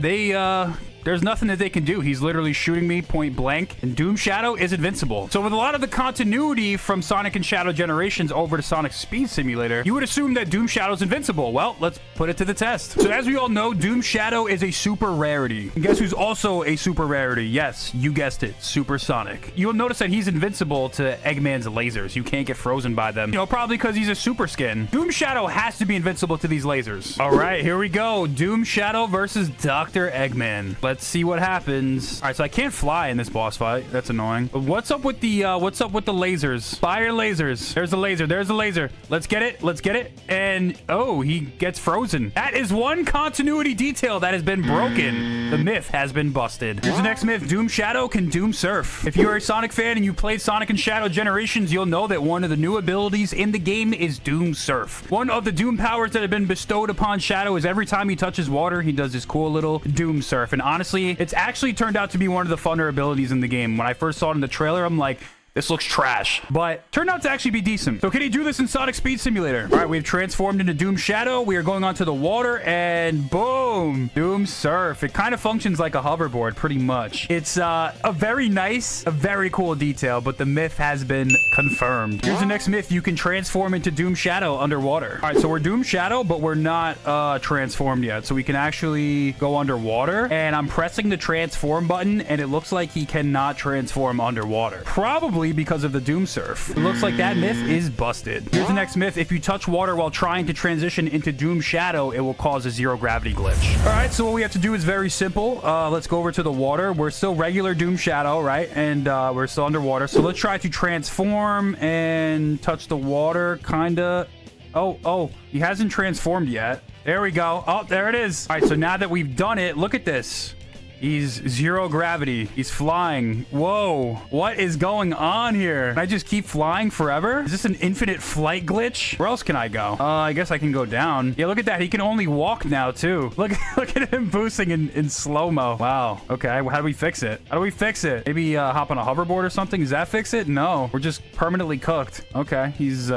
there's nothing that they can do. He's literally shooting me point blank, and Doom Shadow is invincible. So with a lot of the continuity from Sonic and Shadow Generations over to Sonic Speed Simulator, you would assume that Doom Shadow's invincible. Well, let's put it to the test. So as we all know, Doom Shadow is a super rarity. And guess who's also a super rarity? Yes, you guessed it, Super Sonic. You'll notice that he's invincible to Eggman's lasers. You can't get frozen by them. You know, probably because he's a super skin. Doom Shadow has to be invincible to these lasers. All right, here we go. Doom Shadow versus Dr. Eggman. Let's see what happens. All right, so I can't fly in this boss fight. That's annoying. But what's up with the lasers? Fire lasers. There's the laser. There's the laser. Let's get it. Let's get it. And oh, he gets frozen. That is one continuity detail that has been broken. The myth has been busted. Here's the next myth. Doom Shadow can Doom Surf. If you're a Sonic fan and you played Sonic and Shadow Generations, you'll know that one of the new abilities in the game is Doom Surf. One of the Doom powers that have been bestowed upon Shadow is every time he touches water, he does this cool little Doom Surf. And honestly, it's actually turned out to be one of the funner abilities in the game. When I first saw it in the trailer, I'm like, this looks trash, but turned out to actually be decent. So can he do this in Sonic Speed Simulator? All right, we've transformed into Doom Shadow. We are going onto the water, and boom, Doom Surf. It kind of functions like a hoverboard, pretty much. It's a very nice, a very cool detail, but the myth has been confirmed. Here's the next myth. You can transform into Doom Shadow underwater. All right, so we're Doom Shadow, but we're not transformed yet. So we can actually go underwater, and I'm pressing the transform button, and it looks like he cannot transform underwater. Probably because of the Doom Surf. It looks like that myth is busted. Here's the next myth. If you touch water while trying to transition into Doom Shadow, it will cause a zero gravity glitch. All right, so what we have to do is very simple. Let's go over to the water. We're still regular Doom Shadow, right? And we're still underwater. So let's try to transform and touch the water, kinda. Oh, he hasn't transformed yet. There we go. Oh, there it is. All right, so now that we've done it, look at this. He's 0 gravity. He's flying. Whoa. What is going on here? Can I just keep flying forever? Is this an infinite flight glitch? Where else can I go? I guess I can go down. Yeah, look at that. He can only walk now, too. Look at him boosting in slow-mo. Wow. Okay, how do we fix it? How do we fix it? Maybe hop on a hoverboard or something? Does that fix it? No. We're just permanently cooked. Okay, he's...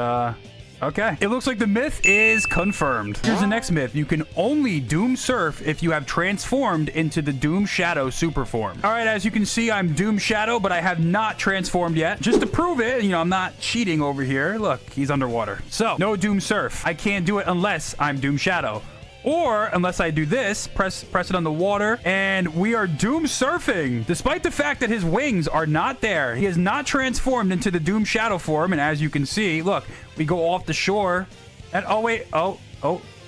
Okay. It looks like the myth is confirmed. Here's the next myth. You can only Doom Surf if you have transformed into the Doom Shadow super form. All right, as you can see, I'm Doom Shadow, but I have not transformed yet. Just to prove it, you know, I'm not cheating over here. Look, he's underwater. So, no Doom Surf. I can't do it unless I'm Doom Shadow. Or, unless I do this, press it on the water, and we are Doom Surfing. Despite the fact that his wings are not there, he has not transformed into the Doom Shadow form, and as you can see, look, we go off the shore, and oh, wait, oh,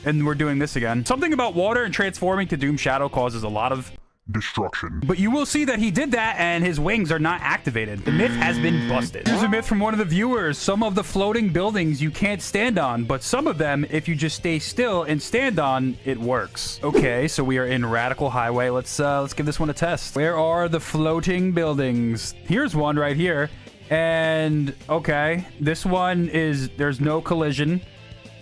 and we're doing this again. Something about water and transforming to Doom Shadow causes a lot of destruction. But you will see that he did that and his wings are not activated. The myth has been busted. Here's a myth from one of the viewers. Some of the floating buildings you can't stand on, but some of them, if you just stay still and stand on, it works. Okay, so we are in Radical Highway. Let's give this one a test. Where are the floating buildings? Here's one right here. And okay, this one is, there's no collision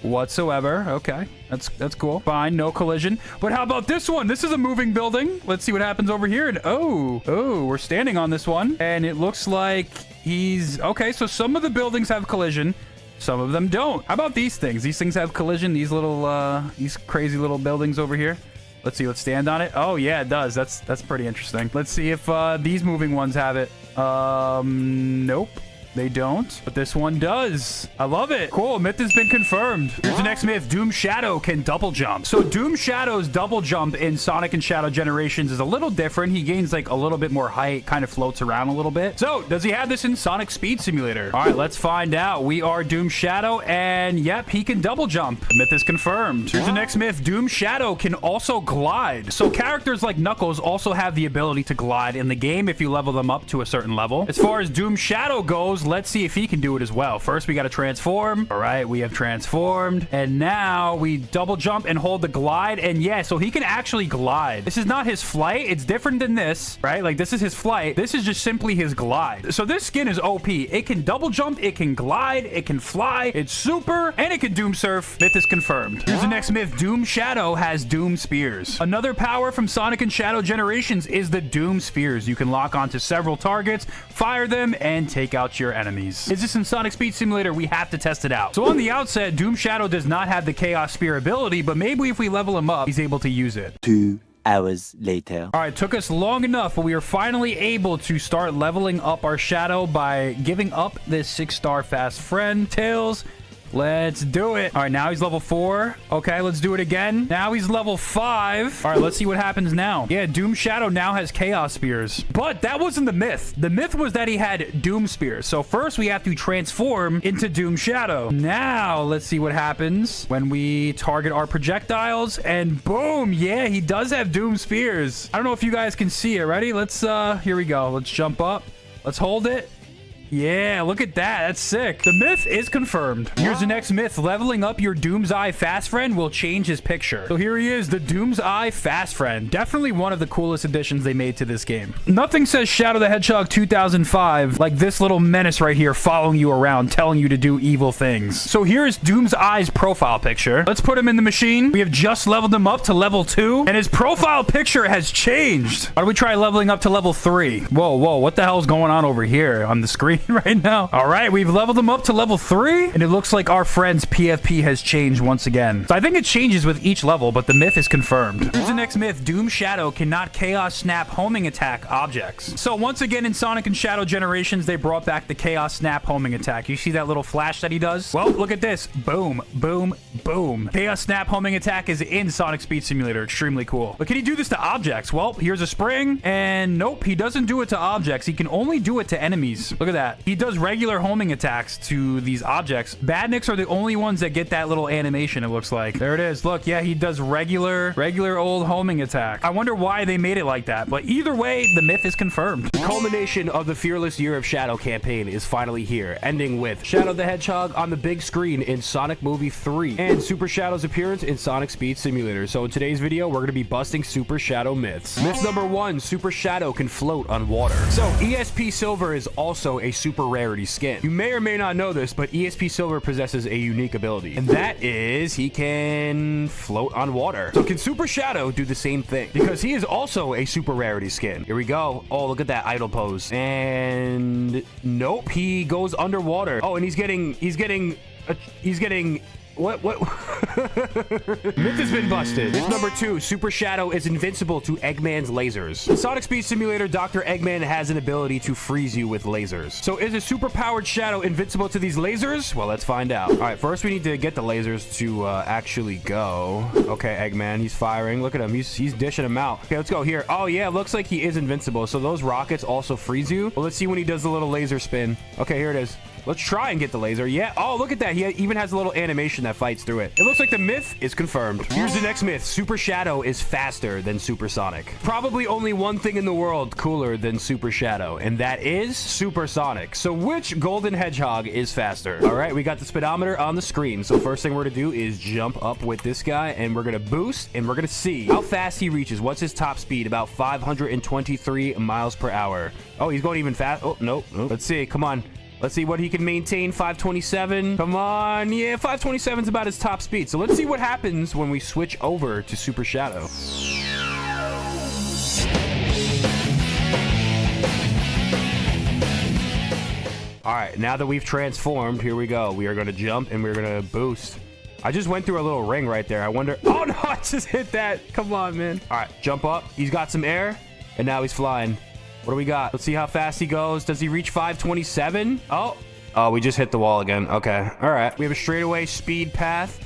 whatsoever. Okay, that's cool. Fine, no collision. But how about this one? This is a moving building. Let's see what happens over here. And oh, we're standing on this one, and it looks like he's okay. So some of the buildings have collision, some of them don't. How about these things? These things have collision. These little these crazy little buildings over here. Let's see. Let's stand on it. Oh yeah, it does. That's pretty interesting. Let's see if these moving ones have it. Nope. They don't, but this one does. I love it. Cool, myth has been confirmed. Here's the next myth. Doom Shadow can double jump. So Doom Shadow's double jump in Sonic and Shadow Generations is a little different. He gains like a little bit more height, kind of floats around a little bit. So does he have this in Sonic Speed Simulator? All right, let's find out. We are Doom Shadow, and yep, he can double jump. The myth is confirmed. Here's the next myth. Doom Shadow can also glide. So characters like Knuckles also have the ability to glide in the game if you level them up to a certain level. As far as Doom Shadow goes, let's see if he can do it as well. First, we got to transform. All right, we have transformed. And now we double jump and hold the glide. And yeah, so he can actually glide. This is not his flight. It's different than this, right? Like this is his flight. This is just simply his glide. So this skin is OP. It can double jump. It can glide. It can fly. It's super. And it can Doom Surf. Myth is confirmed. Here's the next myth. Doom Shadow has Doom Spears. Another power from Sonic and Shadow Generations is the Doom Spears. You can lock onto several targets, fire them, and take out your enemies. Is this in Sonic Speed Simulator? We have to test it out. So on the outset, Doom Shadow does not have the Chaos Spear ability, but maybe if we level him up, he's able to use it. 2 hours later. All right, took us long enough, but we are finally able to start leveling up our Shadow by giving up this 6-star fast friend, Tails. Let's do it. All right, now he's level 4. Okay, let's do it again. Now he's level 5. All right, let's see what happens now. Yeah, Doom Shadow now has Chaos Spears. But that wasn't the myth. The myth was that he had Doom Spears. So first we have to transform into Doom Shadow. Now let's see what happens when we target our projectiles. And boom, yeah, he does have Doom Spears. I don't know if you guys can see it. Ready? Let's, here we go. Let's jump up. Let's hold it. Yeah, look at that. That's sick. The myth is confirmed. Here's the next myth. Leveling up your Doom's Eye Fast Friend will change his picture. So here he is, the Doom's Eye Fast Friend. Definitely one of the coolest additions they made to this game. Nothing says Shadow the Hedgehog 2005 like this little menace right here following you around, telling you to do evil things. So here's Doom's Eye's profile picture. Let's put him in the machine. We have just leveled him up to level 2, and his profile picture has changed. Why don't we try leveling up to level 3? Whoa, what the hell is going on over here on the screen right now? All right, we've leveled them up to level 3, and it looks like our friend's PFP has changed once again. So I think it changes with each level, but the myth is confirmed. Here's the next myth. Doom Shadow cannot Chaos Snap homing attack objects. So once again in Sonic and Shadow Generations, they brought back the Chaos Snap homing attack. You see that little flash that he does? Well, look at this. Boom, boom, boom. Chaos Snap homing attack is in Sonic Speed Simulator. Extremely cool. But can he do this to objects? Well, here's a spring, and nope, he doesn't do it to objects. He can only do it to enemies. Look at that. that. He does regular homing attacks to these objects. Badniks are the only ones that get that little animation, it looks like. There it is. Look, yeah, he does regular old homing attack. I wonder why they made it like that, but either way, the myth is confirmed. The culmination of the Fearless Year of Shadow campaign is finally here, ending with Shadow the Hedgehog on the big screen in Sonic Movie 3 and Super Shadow's appearance in Sonic Speed Simulator. So in today's video, we're going to be busting Super Shadow myths. Myth number 1, Super Shadow can float on water. So ESP Silver is also a super rarity skin. You may or may not know this, but ESP Silver possesses a unique ability, and that is he can float on water. So can Super Shadow do the same thing? Because he is also a super rarity skin. Here we go. Oh, look at that idle pose. And nope, he goes underwater. Oh, and he's getting what? Myth has been busted. Myth number 2, Super Shadow is invincible to Eggman's lasers. In Sonic Speed Simulator, Dr. Eggman has an ability to freeze you with lasers. So is a super powered Shadow invincible to these lasers? Well, let's find out. All right, first we need to get the lasers to actually go. Okay, Eggman, he's firing. Look at him. He's dishing them out. Okay, let's go here. Oh, yeah, looks like he is invincible. So those rockets also freeze you. Well, let's see when he does the little laser spin. Okay, here it is. Let's try and get the laser. Yeah. Oh, look at that. He even has a little animation that fights through it. It looks like the myth is confirmed. Here's the next myth. Super Shadow is faster than Super Sonic. Probably only one thing in the world cooler than Super Shadow, and that is Super Sonic. So which Golden Hedgehog is faster? All right, we got the speedometer on the screen. So first thing we're going to do is jump up with this guy, and we're going to boost, and we're going to see how fast he reaches. What's his top speed? About 523 miles per hour. Oh, he's going even fast. Oh, nope. Let's see. Come on. Let's see what he can maintain. 527. Come on. Yeah, 527 is about his top speed. So let's see what happens when we switch over to Super Shadow. All right, now that we've transformed, here we go. We are going to jump and we're going to boost. I just went through a little ring right there. I wonder. Oh, no, I just hit that. Come on, man. All right, jump up. He's got some air, and now he's flying. What do we got? Let's see how fast he goes. Does he reach 527? Oh, we just hit the wall again. Okay. All right. We have a straightaway speed path.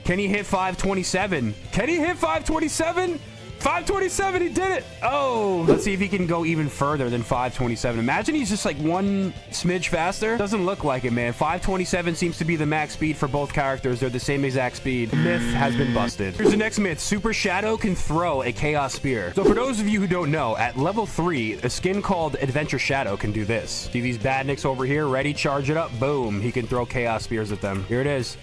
Can he hit 527? Can he hit 527? 527, he did it. Oh, let's see if he can go even further than 527. Imagine he's just like one smidge faster. Doesn't look like it, man. 527 seems to be the max speed for both characters. They're the same exact speed. Myth has been busted. Here's the next myth. Super Shadow can throw a Chaos Spear. So for those of you who don't know, at level 3, a skin called Adventure Shadow can do this. See these badniks over here? Ready? Charge it up. Boom. He can throw Chaos Spears at them. Here it is.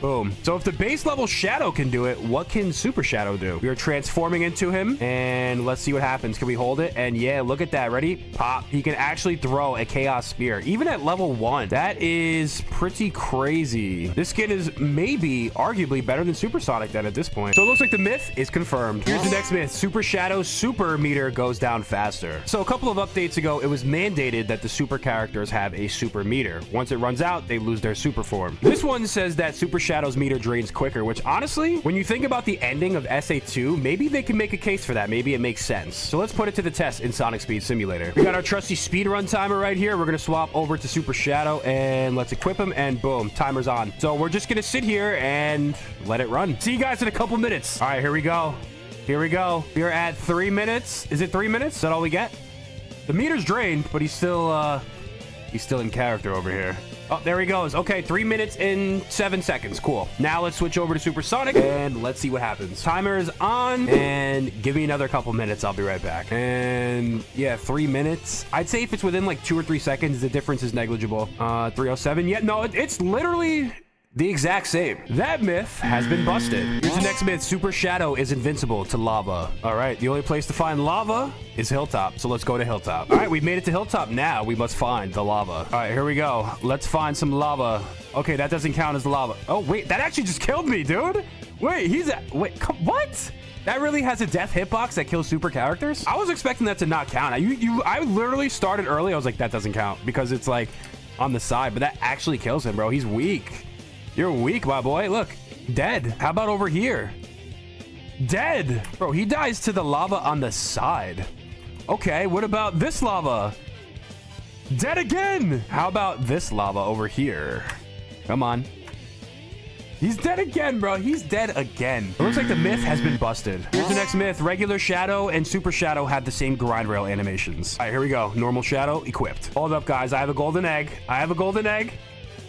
Boom. So if the base level Shadow can do it, what can Super Shadow do? We are transforming into him, and let's see what happens. Can we hold it? And yeah, look at that. Ready? Pop. He can actually throw a Chaos Spear, even at level 1. That is pretty crazy. This skin is maybe, arguably, better than Super Sonic then at this point. So it looks like the myth is confirmed. Here's the next myth. Super Shadow's super meter goes down faster. So a couple of updates ago, it was mandated that the super characters have a super meter. Once it runs out, they lose their super form. This one says that Super Shadow's meter drains quicker, which honestly, when you think about the ending of SA2, maybe they can make a case for that. Maybe it makes sense. So let's put it to the test in Sonic Speed Simulator. We got our trusty speedrun timer right here. We're going to swap over to Super Shadow and let's equip him, and boom, timer's on. So we're just going to sit here and let it run. See you guys in a couple minutes. All right, here we go. Here we go. We are at 3 minutes. Is it 3 minutes? Is that all we get? The meter's drained, but he's still in character over here. Oh, there he goes. Okay, 3 minutes and 7 seconds. Cool. Now let's switch over to Super Sonic and let's see what happens. Timer is on, and give me another couple minutes. I'll be right back. And yeah, 3 minutes. I'd say if it's within like 2 or 3 seconds, the difference is negligible. 307. Yeah, no, it's literally the exact same. That myth has been busted. Here's the next myth. Super Shadow is invincible to lava. All right, the only place to find lava is Hilltop. So let's go to Hilltop. All right, we've made it to Hilltop. Now we must find the lava. All right, here we go. Let's find some lava. Okay, that doesn't count as lava. Oh, wait, that actually just killed me, dude. Wait, what? That really has a death hitbox that kills super characters? I was expecting that to not count. I literally started early. I was like, that doesn't count because it's like on the side, but that actually kills him, bro. He's weak. You're weak, my boy. Look, dead. How about over here? Dead. Bro, he dies to the lava on the side. Okay, what about this lava? Dead again. How about this lava over here? Come on. He's dead again, bro. He's dead again. It looks like the myth has been busted. Here's the next myth. Regular Shadow and Super Shadow have the same grind rail animations. All right, here we go. Normal Shadow equipped. Hold up, guys. I have a golden egg. I have a golden egg.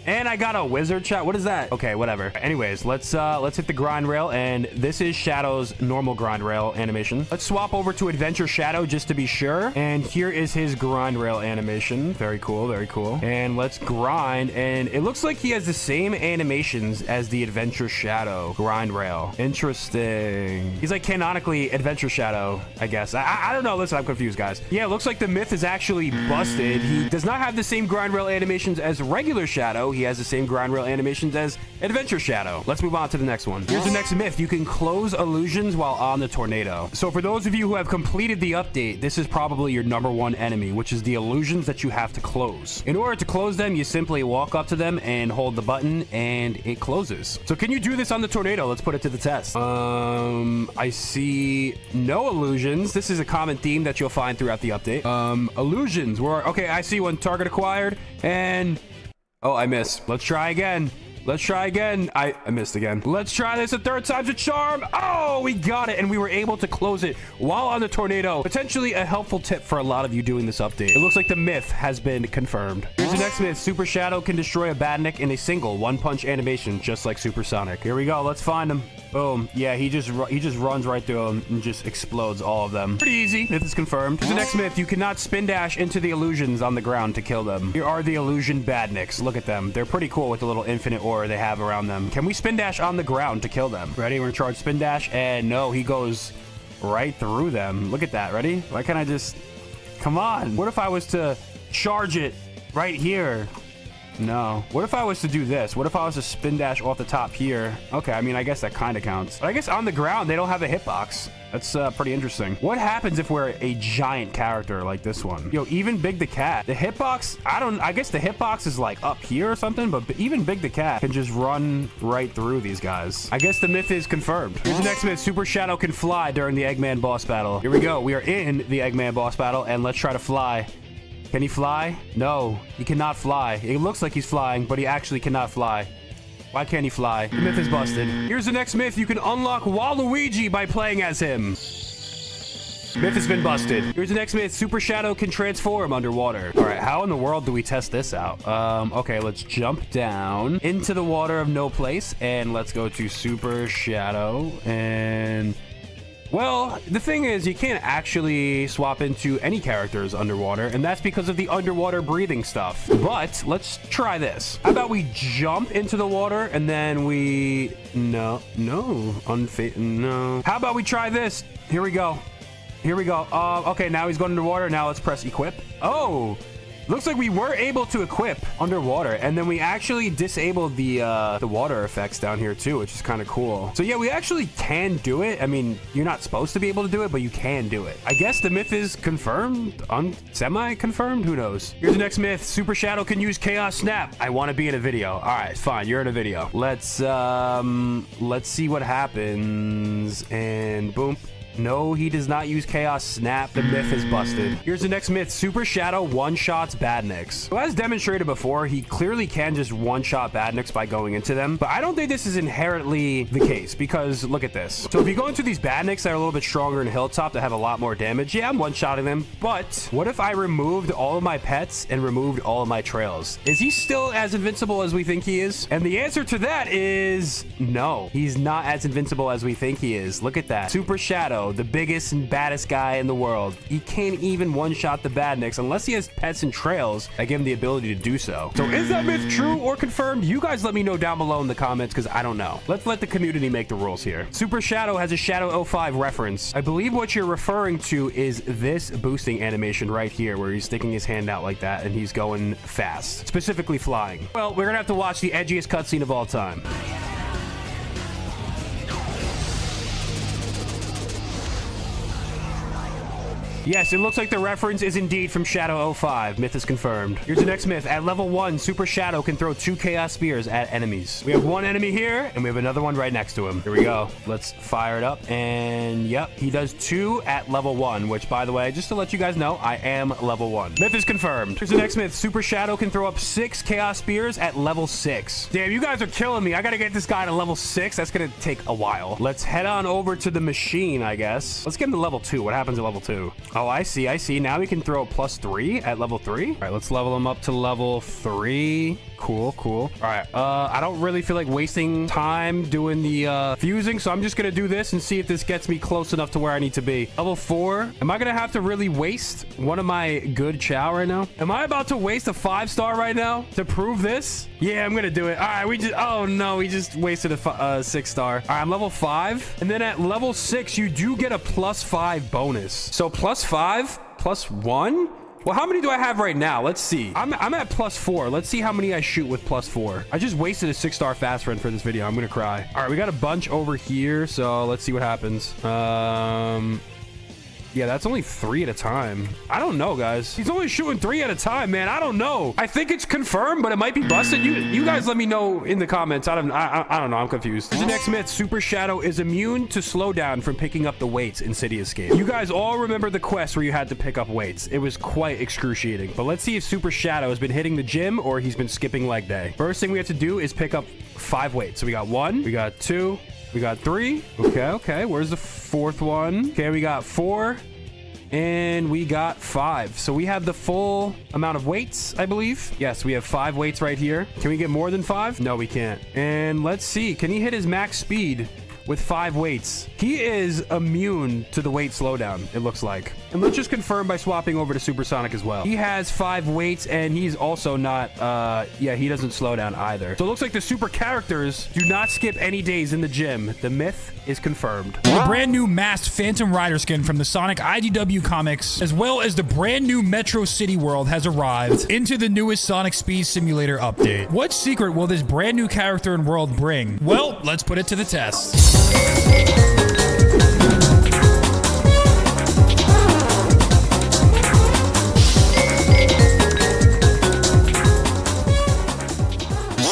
And I got a wizard shot. What is that? Okay, whatever. Anyways, let's hit the grind rail, and this is Shadow's normal grind rail animation. Let's swap over to Adventure Shadow just to be sure. And here is his grind rail animation. Very cool, very cool. And let's grind, and it looks like he has the same animations as the Adventure Shadow grind rail. Interesting. He's like canonically Adventure Shadow, I guess. I don't know. Listen, I'm confused, guys. Yeah, it looks like the myth is actually busted. He does not have the same grind rail animations as regular Shadow. He has the same grind rail animations as Adventure Shadow. Let's move on to the next one. Here's the next myth. You can close illusions while on the tornado. So for those of you who have completed the update, this is probably your #1 enemy, which is the illusions that you have to close. In order to close them, you simply walk up to them and hold the button and it closes. So can you do this on the tornado? Let's put it to the test. I see no illusions. This is a common theme that you'll find throughout the update. Illusions were, okay, I see one. Target acquired, and oh, I missed. Let's try again. Let's try again. I missed again. Let's try this a third time's a charm. Oh, we got it. And we were able to close it while on the tornado. Potentially a helpful tip for a lot of you doing this update. It looks like the myth has been confirmed. Here's the next myth. Super Shadow can destroy a badnik in a single one-punch animation, just like Supersonic. Here we go. Let's find him. Boom. Yeah, he just runs right through them and just explodes all of them. Pretty easy. Myth is confirmed. Here's the next myth. You cannot spin dash into the illusions on the ground to kill them. Here are the illusion badniks. Look at them. They're pretty cool with the little infinite aura they have around them. Can we spin dash on the ground to kill them? Ready? We're gonna charge spin dash, and no, he goes right through them. Look at that. Ready? Why can't I just... Come on. What if I was to charge it right here? No. What if I was to do this? What if I was to spin dash off the top here? Okay, I mean, I guess that kind of counts. But I guess on the ground, they don't have a hitbox. That's pretty interesting. What happens if we're a giant character like this one? Yo, even Big the Cat. The hitbox, I guess the hitbox is like up here or something, but even Big the Cat can just run right through these guys. I guess the myth is confirmed. Here's the next myth. Super Shadow can fly during the Eggman boss battle. Here we go. We are in the Eggman boss battle, and let's try to fly. Can he fly? No, he cannot fly. It looks like he's flying, but he actually cannot fly. Why can't he fly? The myth is busted. Here's the next myth. You can unlock Waluigi by playing as him. Myth has been busted. Here's the next myth. Super Shadow can transform underwater. All right, how in the world do we test this out? Okay, let's jump down into the water of no place, and let's go to Super Shadow, and... Well, the thing is, you can't actually swap into any characters underwater, and that's because of the underwater breathing stuff. But let's try this. How about we jump into the water and then we... No. How about we try this? Here we go. Here we go. Okay, now he's going underwater. Now let's press equip. Oh! Looks like we were able to equip underwater, and then we actually disabled the water effects down here too, which is kind of cool. So yeah, we actually can do it. I mean, you're not supposed to be able to do it, but you can do it. I guess the myth is confirmed, semi-confirmed. Who knows? Here's the next myth. Super Shadow can use Chaos Snap. I want to be in a video. All right, fine. You're in a video. Let's see what happens. And boom. No, he does not use Chaos Snap. The myth is busted. Here's the next myth. Super Shadow one-shots badniks. So as demonstrated before, he clearly can just one-shot badniks by going into them. But I don't think this is inherently the case, because look at this. So if you go into these badniks that are a little bit stronger in Hilltop that have a lot more damage, yeah, I'm one-shotting them. But what if I removed all of my pets and removed all of my trails? Is he still as invincible as we think he is? And the answer to that is no. He's not as invincible as we think he is. Look at that. Super Shadow, the biggest and baddest guy in the world. He can't even one-shot the badniks unless he has pets and trails that give him the ability to do so. So is that myth true or confirmed? You guys let me know down below in the comments, because I don't know. Let's let the community make the rules here. Super Shadow has a Shadow 05 reference. I believe what you're referring to is this boosting animation right here, where he's sticking his hand out like that and he's going fast, specifically flying. Well, we're gonna have to watch the edgiest cutscene of all time. Yes, it looks like the reference is indeed from Shadow 05. Myth is confirmed. Here's the next myth. At level 1, Super Shadow can throw 2 Chaos Spears at enemies. We have one enemy here, and we have another one right next to him. Here we go. Let's fire it up. And yep, he does 2 at level 1, which, by the way, just to let you guys know, I am level 1. Myth is confirmed. Here's the next myth. Super Shadow can throw up 6 Chaos Spears at level 6. Damn, you guys are killing me. I gotta get this guy to level 6. That's gonna take a while. Let's head on over to the machine, I guess. Let's get him to level 2. What happens at level 2? Oh, I see. Now we can throw +3 at level 3. All right, let's level him up to level 3. Cool. All right. I don't really feel like wasting time doing the fusing, so I'm just gonna do this and see if this gets me close enough to where I need to be. Level 4. Am I gonna have to really waste one of my good chow right now? Am I about to waste a 5-star right now to prove this? Yeah, I'm gonna do it. All right, oh no, we just wasted a 6-star. All right, I'm level 5, and then at level 6, you do get a +5 bonus. So +5, +1. Well, how many do I have right now? Let's see. I'm at +4. Let's see how many I shoot with +4. I just wasted a 6-star fast run for this video. I'm gonna cry. All right, we got a bunch over here, so let's see what happens. Yeah, that's only 3 at a time. I don't know, guys. He's only shooting 3 at a time, man. I don't know. I think it's confirmed, but it might be busted. You guys let me know in the comments. I don't know. I'm confused. Here's the next myth. Super Shadow is immune to slowdown from picking up the weights in City Escape. You guys all remember the quest where you had to pick up weights. It was quite excruciating. But let's see if Super Shadow has been hitting the gym or he's been skipping leg day. First thing we have to do is pick up 5 weights. So we got 1, we got 2, we got 3. Okay. Where's the 4th one? Okay, we got 4. And we got 5. So we have the full amount of weights, I believe. Yes, we have 5 weights right here. Can we get more than 5? No, we can't. And let's see. Can he hit his max speed with 5 weights? He is immune to the weight slowdown, it looks like. And let's just confirm by swapping over to Supersonic as well. He has 5 weights, and he's also not, yeah, he doesn't slow down either. So it looks like the super characters do not skip any days in the gym. The myth is confirmed. The brand new masked Phantom Rider skin from the Sonic IDW comics, as well as the brand new Metro City world, has arrived into the newest Sonic Speed Simulator update. What secret will this brand new character and world bring? Well, let's put it to the test.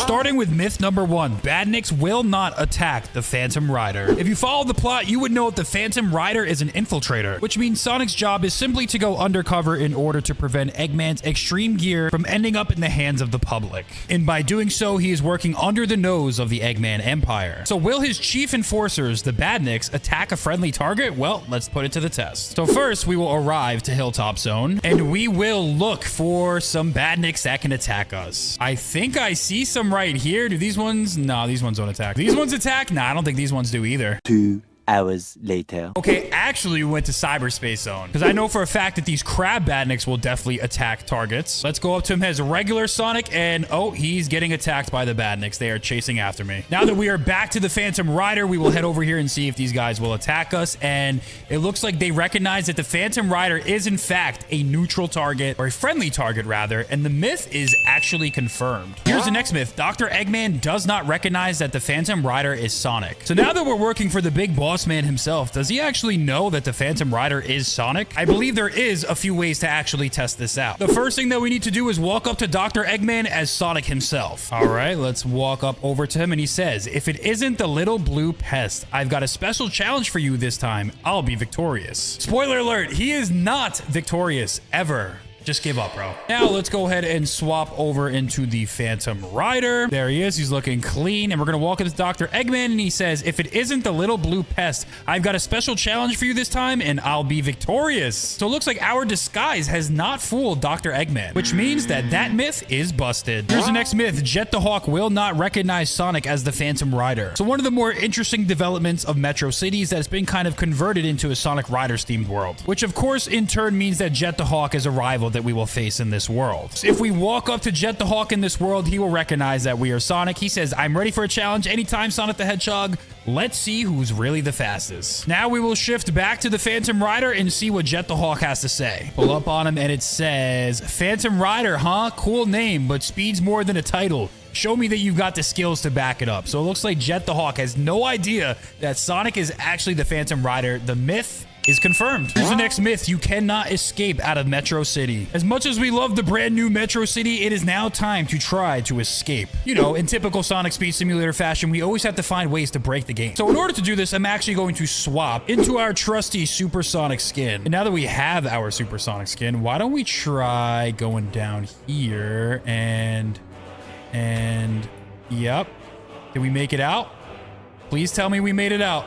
Starting with myth number 1, Badniks will not attack the Phantom Rider. If you follow the plot, you would know that the Phantom Rider is an infiltrator, which means Sonic's job is simply to go undercover in order to prevent Eggman's extreme gear from ending up in the hands of the public. And by doing so, he is working under the nose of the Eggman Empire. So will his chief enforcers, the Badniks, attack a friendly target? Well, let's put it to the test. So first, we will arrive to Hilltop Zone, and we will look for some Badniks that can attack us. I think I see some right here. Do these ones? No, these ones don't attack. These ones attack? Nah, I don't think these ones do either. 2 hours later. Okay, actually we went to Cyberspace Zone, because I know for a fact that these crab badniks will definitely attack targets. Let's go up to him as regular Sonic, and oh, he's getting attacked by the badniks. They are chasing after me. Now that we are back to the Phantom Rider, we will head over here and see if these guys will attack us, and it looks like they recognize that the Phantom Rider is in fact a neutral target, or a friendly target rather, and the myth is actually confirmed. Here's the next myth. Dr. Eggman does not recognize that the Phantom Rider is Sonic. So now that we're working for the big boss man himself, does he actually know that the Phantom Rider is Sonic? I believe there is a few ways to actually test this out. The first thing that we need to do is walk up to Dr. Eggman as Sonic himself. All right, let's walk up over to him, and he says, if it isn't the little blue pest, I've got a special challenge for you this time. I'll be victorious. Spoiler alert, he is not victorious ever. Just give up, bro. Now let's go ahead and swap over into the Phantom Rider. There he is. He's looking clean. And we're going to walk into Dr. Eggman, and he says, if it isn't the little blue pest, I've got a special challenge for you this time, and I'll be victorious. So it looks like our disguise has not fooled Dr. Eggman, which means that that myth is busted. Here's the next myth. Jet the Hawk will not recognize Sonic as the Phantom Rider. So one of the more interesting developments of Metro City is that it's been kind of converted into a Sonic Riders themed world, which of course in turn means that Jet the Hawk is a rival that we will face in this world. So if we walk up to Jet the Hawk in this world, he will recognize that we are Sonic. He says, I'm ready for a challenge anytime, Sonic the Hedgehog. Let's see who's really the fastest. Now we will shift back to the Phantom Rider and see what Jet the Hawk has to say. Pull up on him and it says, Phantom Rider, huh? Cool name, but speed's more than a title. Show me that you've got the skills to back it up. So it looks like Jet the Hawk has no idea that Sonic is actually the Phantom Rider. The myth is confirmed. Here's the next myth. You cannot escape out of Metro City. As much as we love the brand new Metro City, it is now time to try to escape. You know, in typical Sonic Speed Simulator fashion, we always have to find ways to break the game. So in order to do this, I'm actually going to swap into our trusty Supersonic skin. And now that we have our Supersonic skin, why don't we try going down here and yep. Did we make it out? Please tell me we made it out.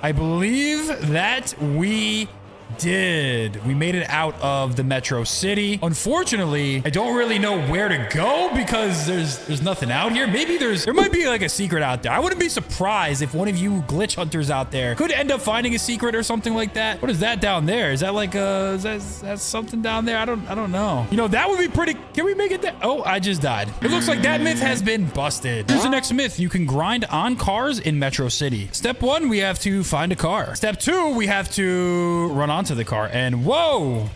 I believe that we did. We made it out of the Metro City. Unfortunately, I don't really know where to go because there's nothing out here. Maybe there might be like a secret out there. I wouldn't be surprised if one of you glitch hunters out there could end up finding a secret or something like that. What is that down there? Is that like is that something down there? I don't know. You know, that would be pretty. Can we make it there? Oh, I just died. It looks like that myth has been busted. Here's the next myth. You can grind on cars in Metro City. Step 1, we have to find a car. Step 2, we have to run onto the car. And whoa,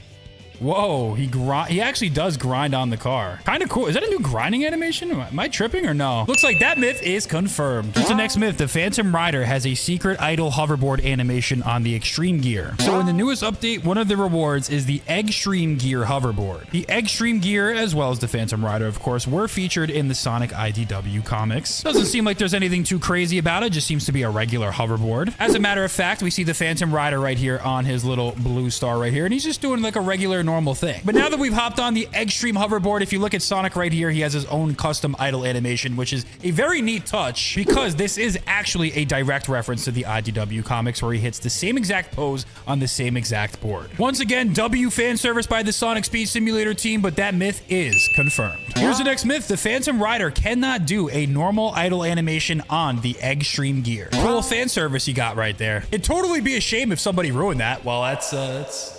he actually does grind on the car. Kind of cool. Is that a new grinding animation? Am I tripping or no? Looks like that myth is confirmed. Here's the next myth. The Phantom Rider has a secret idle hoverboard animation on the Extreme Gear. So in the newest update, one of the rewards is the Extreme Gear hoverboard. The Extreme Gear, as well as the Phantom Rider, of course, were featured in the Sonic IDW comics. Doesn't seem like there's anything too crazy about it. Just seems to be a regular hoverboard. As a matter of fact, we see the Phantom Rider right here on his little blue star right here, and he's just doing like a regular normal thing. But now that we've hopped on the Extreme hoverboard, if you look at Sonic right here, he has his own custom idle animation, which is a very neat touch because this is actually a direct reference to the IDW comics where he hits the same exact pose on the same exact board. Once again, W fan service by the Sonic Speed Simulator team, but that myth is confirmed. Here's the next myth. The Phantom Rider cannot do a normal idle animation on the Extreme Gear. Cool fan service you got right there. It'd totally be a shame if somebody ruined that. Well, that's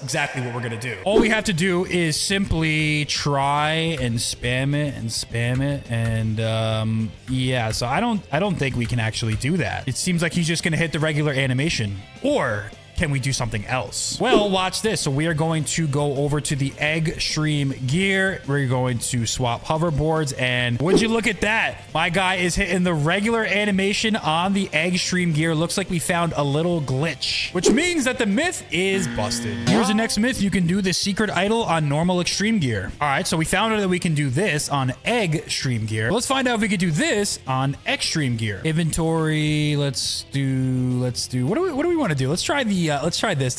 exactly what we're gonna do. All we have to do is simply try and spam it and yeah, so I don't think we can actually do that. It seems like he's just gonna hit the regular animation. Or can we do something else? Well, watch this. So we are going to go over to the Extreme Gear. We're going to swap hoverboards, and would you look at that? My guy is hitting the regular animation on the Extreme Gear. Looks like we found a little glitch, which means that the myth is busted. Here's the next myth. You can do the secret idle on normal Extreme Gear. All right, so we found out that we can do this on Extreme Gear. Let's find out if we can do this on Extreme Gear. Inventory. Let's do. What do we want to do? Let's try the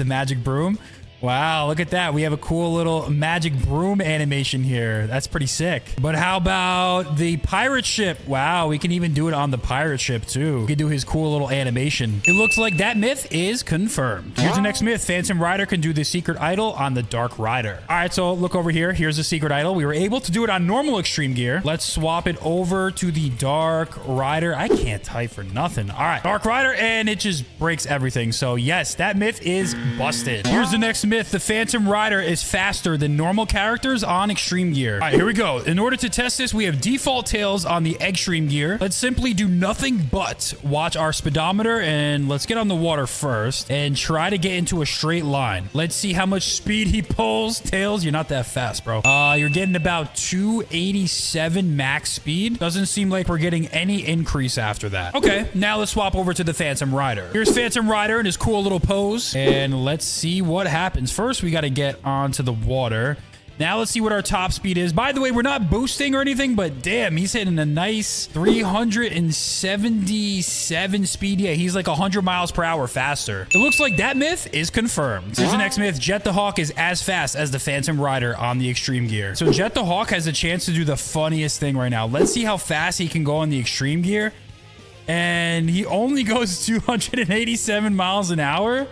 magic broom. Wow, look at that. We have a cool little magic broom animation here. That's pretty sick. But how about the pirate ship? Wow, we can even do it on the pirate ship too. We can do his cool little animation. It looks like that myth is confirmed. Here's the next myth. Phantom Rider can do the secret idle on the Dark Rider. All right, so look over here. Here's the secret idle. We were able to do it on normal Extreme Gear. Let's swap it over to the Dark Rider. I can't type for nothing. All right, Dark Rider, and it just breaks everything. So yes, that myth is busted. Here's the next myth. The Phantom Rider is faster than normal characters on Extreme Gear. All right, here we go. In order to test this, we have default tails on the Extreme Gear. Let's simply do nothing but watch our speedometer, and let's get on the water first and try to get into a straight line. Let's see how much speed he pulls. Tails, you're not that fast, bro. You're getting about 287 max speed. Doesn't seem like we're getting any increase after that. Okay, now let's swap over to the Phantom Rider. Here's Phantom Rider and his cool little pose, and let's see what happens. First, we got to get onto the water. Now let's see what our top speed is. By the way, we're not boosting or anything, but damn, he's hitting a nice 377 speed. Yeah, he's like 100 miles per hour faster. It looks like that myth is confirmed. Here's the next myth. Jet the Hawk is as fast as the Phantom Rider on the Extreme Gear. So Jet the Hawk has a chance to do the funniest thing right now. Let's see how fast he can go on the Extreme Gear. And he only goes 287 miles an hour.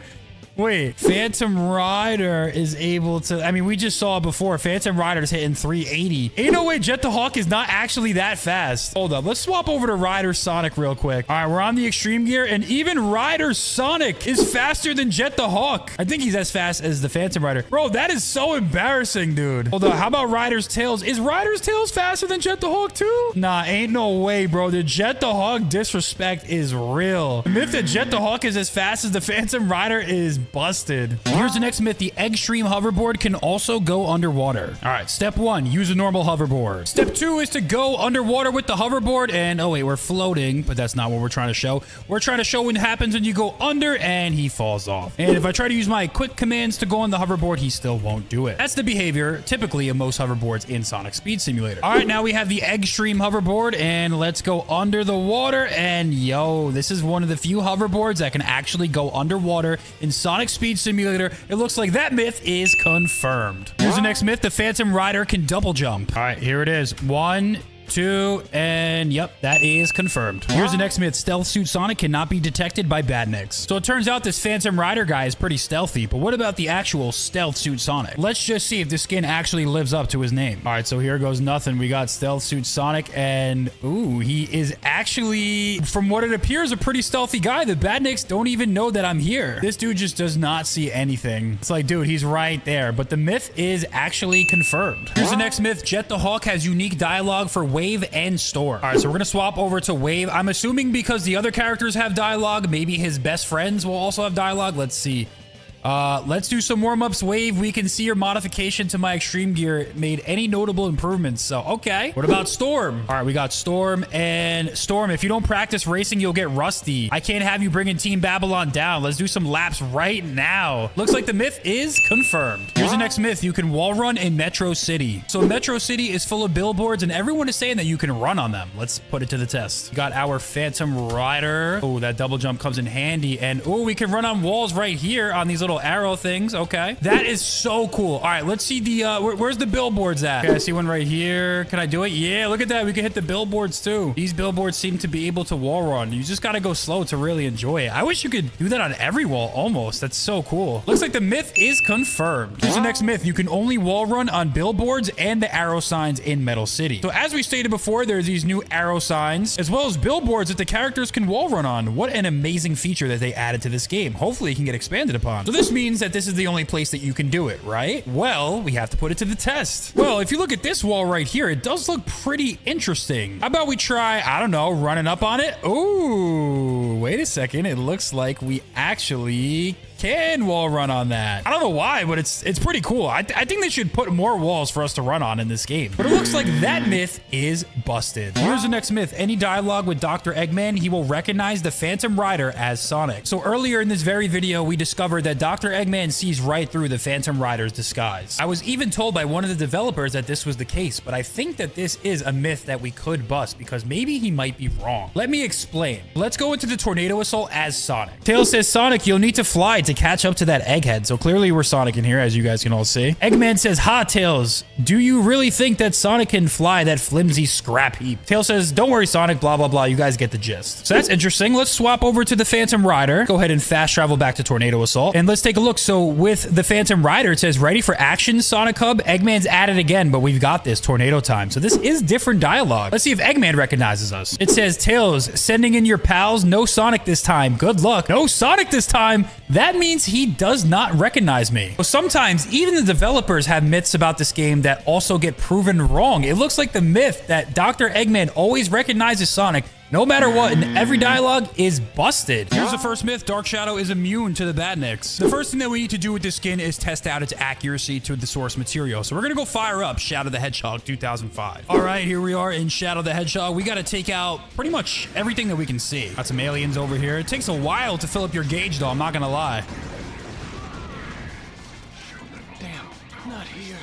Wait, Phantom Rider is able to... I mean, we just saw it before. Phantom Rider's hitting 380. Ain't no way Jet the Hawk is not actually that fast. Hold up. Let's swap over to Rider Sonic real quick. All right, we're on the Extreme Gear, and even Rider Sonic is faster than Jet the Hawk. I think he's as fast as the Phantom Rider. Bro, that is so embarrassing, dude. Hold on. How about Rider's Tails? Is Rider's Tails faster than Jet the Hawk, too? Nah, ain't no way, bro. The Jet the Hawk disrespect is real. The myth that Jet the Hawk is as fast as the Phantom Rider is busted. Here's the next myth. The Extreme hoverboard can also go underwater. All right, step 1, use a normal hoverboard. Step 2 is to go underwater with the hoverboard and, oh wait, we're floating, but that's not what we're trying to show. We're trying to show what happens when you go under and he falls off. And if I try to use my quick commands to go on the hoverboard, he still won't do it. That's the behavior typically of most hoverboards in Sonic Speed Simulator. All right, now we have the Extreme hoverboard and let's go under the water. And yo, this is one of the few hoverboards that can actually go underwater in Sonic Speed Simulator. It looks like that myth is confirmed. Here's the next myth. The Phantom Rider can double jump. All right, here it is. 1, 2, and yep, that is confirmed. Here's the next myth. Stealth Suit Sonic cannot be detected by badniks. So it turns out this Phantom Rider guy is pretty stealthy, but what about the actual Stealth Suit Sonic? Let's just see if the skin actually lives up to his name. All right, so here goes nothing. We got Stealth Suit Sonic, and ooh, he is actually, from what it appears, a pretty stealthy guy. The badniks don't even know that I'm here. This dude just does not see anything. It's like, dude, he's right there, but the myth is actually confirmed. Here's the next myth. Jet the Hawk has unique dialogue for Wave and Storm. All right, so we're gonna swap over to Wave. I'm assuming because the other characters have dialogue, maybe his best friends will also have dialogue. Let's see. Let's do some warm-ups. Wave, we can see your modification to my extreme gear made any notable improvements. So, okay. What about Storm? All right, we got Storm. And Storm, if you don't practice racing, you'll get rusty. I can't have you bringing Team Babylon down. Let's do some laps right now. Looks like the myth is confirmed. Here's the next myth. You can wall run in Metro City. So Metro City is full of billboards and everyone is saying that you can run on them. Let's put it to the test. We got our Phantom Rider. Oh, that double jump comes in handy. And oh, we can run on walls right here on these little arrow things. Okay, that is so cool. All right, let's see the where's the billboards at? Okay, I see one right here. Can I do it? Yeah, look at that. We can hit the billboards too. These billboards seem to be able to wall run. You just got to go slow to really enjoy it. I wish you could do that on every wall almost. That's so cool. Looks like the myth is confirmed. Here's the next myth. You can only wall run on billboards and the arrow signs in Metal City. So as we stated before, there's these new arrow signs as well as billboards that the characters can wall run on. What an amazing feature that they added to this game. Hopefully it can get expanded upon. So this means that this is the only place that you can do it, right? Well, we have to put it to the test. Well, if you look at this wall right here, it does look pretty interesting. How about we try, I don't know, running up on it? Ooh, wait a second. It looks like we actually can wall run on that. I don't know why, but it's pretty cool. I think they should put more walls for us to run on in this game. But it looks like that myth is busted. Here's the next myth. Any dialogue with Dr. Eggman, he will recognize the Phantom Rider as Sonic. So earlier in this very video, we discovered that Dr. Eggman sees right through the Phantom Rider's disguise. I was even told by one of the developers that this was the case, but I think that this is a myth that we could bust because maybe he might be wrong. Let me explain. Let's go into the Tornado Assault as Sonic. Tails says, Sonic, you'll need to fly to catch up to that Egghead. So clearly we're Sonic in here, as you guys can all see. Eggman says, ha, Tails, do you really think that Sonic can fly that flimsy scrap heap? Tails says, don't worry, Sonic, blah, blah, blah. You guys get the gist. So that's interesting. Let's swap over to the Phantom Rider. Go ahead and fast travel back to Tornado Assault. And let's take a look. So with the Phantom Rider, it says, ready for action, Sonic Hub. Eggman's at it again, but we've got this tornado time. So this is different dialogue. Let's see if Eggman recognizes us. It says, Tails, sending in your pals. No Sonic this time. Good luck. No Sonic this time. That means he does not recognize me. So sometimes even the developers have myths about this game that also get proven wrong. It looks like the myth that Dr. Eggman always recognizes Sonic no matter what, and every dialogue is busted. Here's the first myth. Dark Shadow is immune to the badniks. The first thing that we need to do with this skin is test out its accuracy to the source material. So we're gonna go fire up Shadow the Hedgehog 2005. All right, here we are in Shadow the Hedgehog. We gotta take out pretty much everything that we can see. Got some aliens over here. It takes a while to fill up your gauge though, I'm not gonna lie. Damn, not here.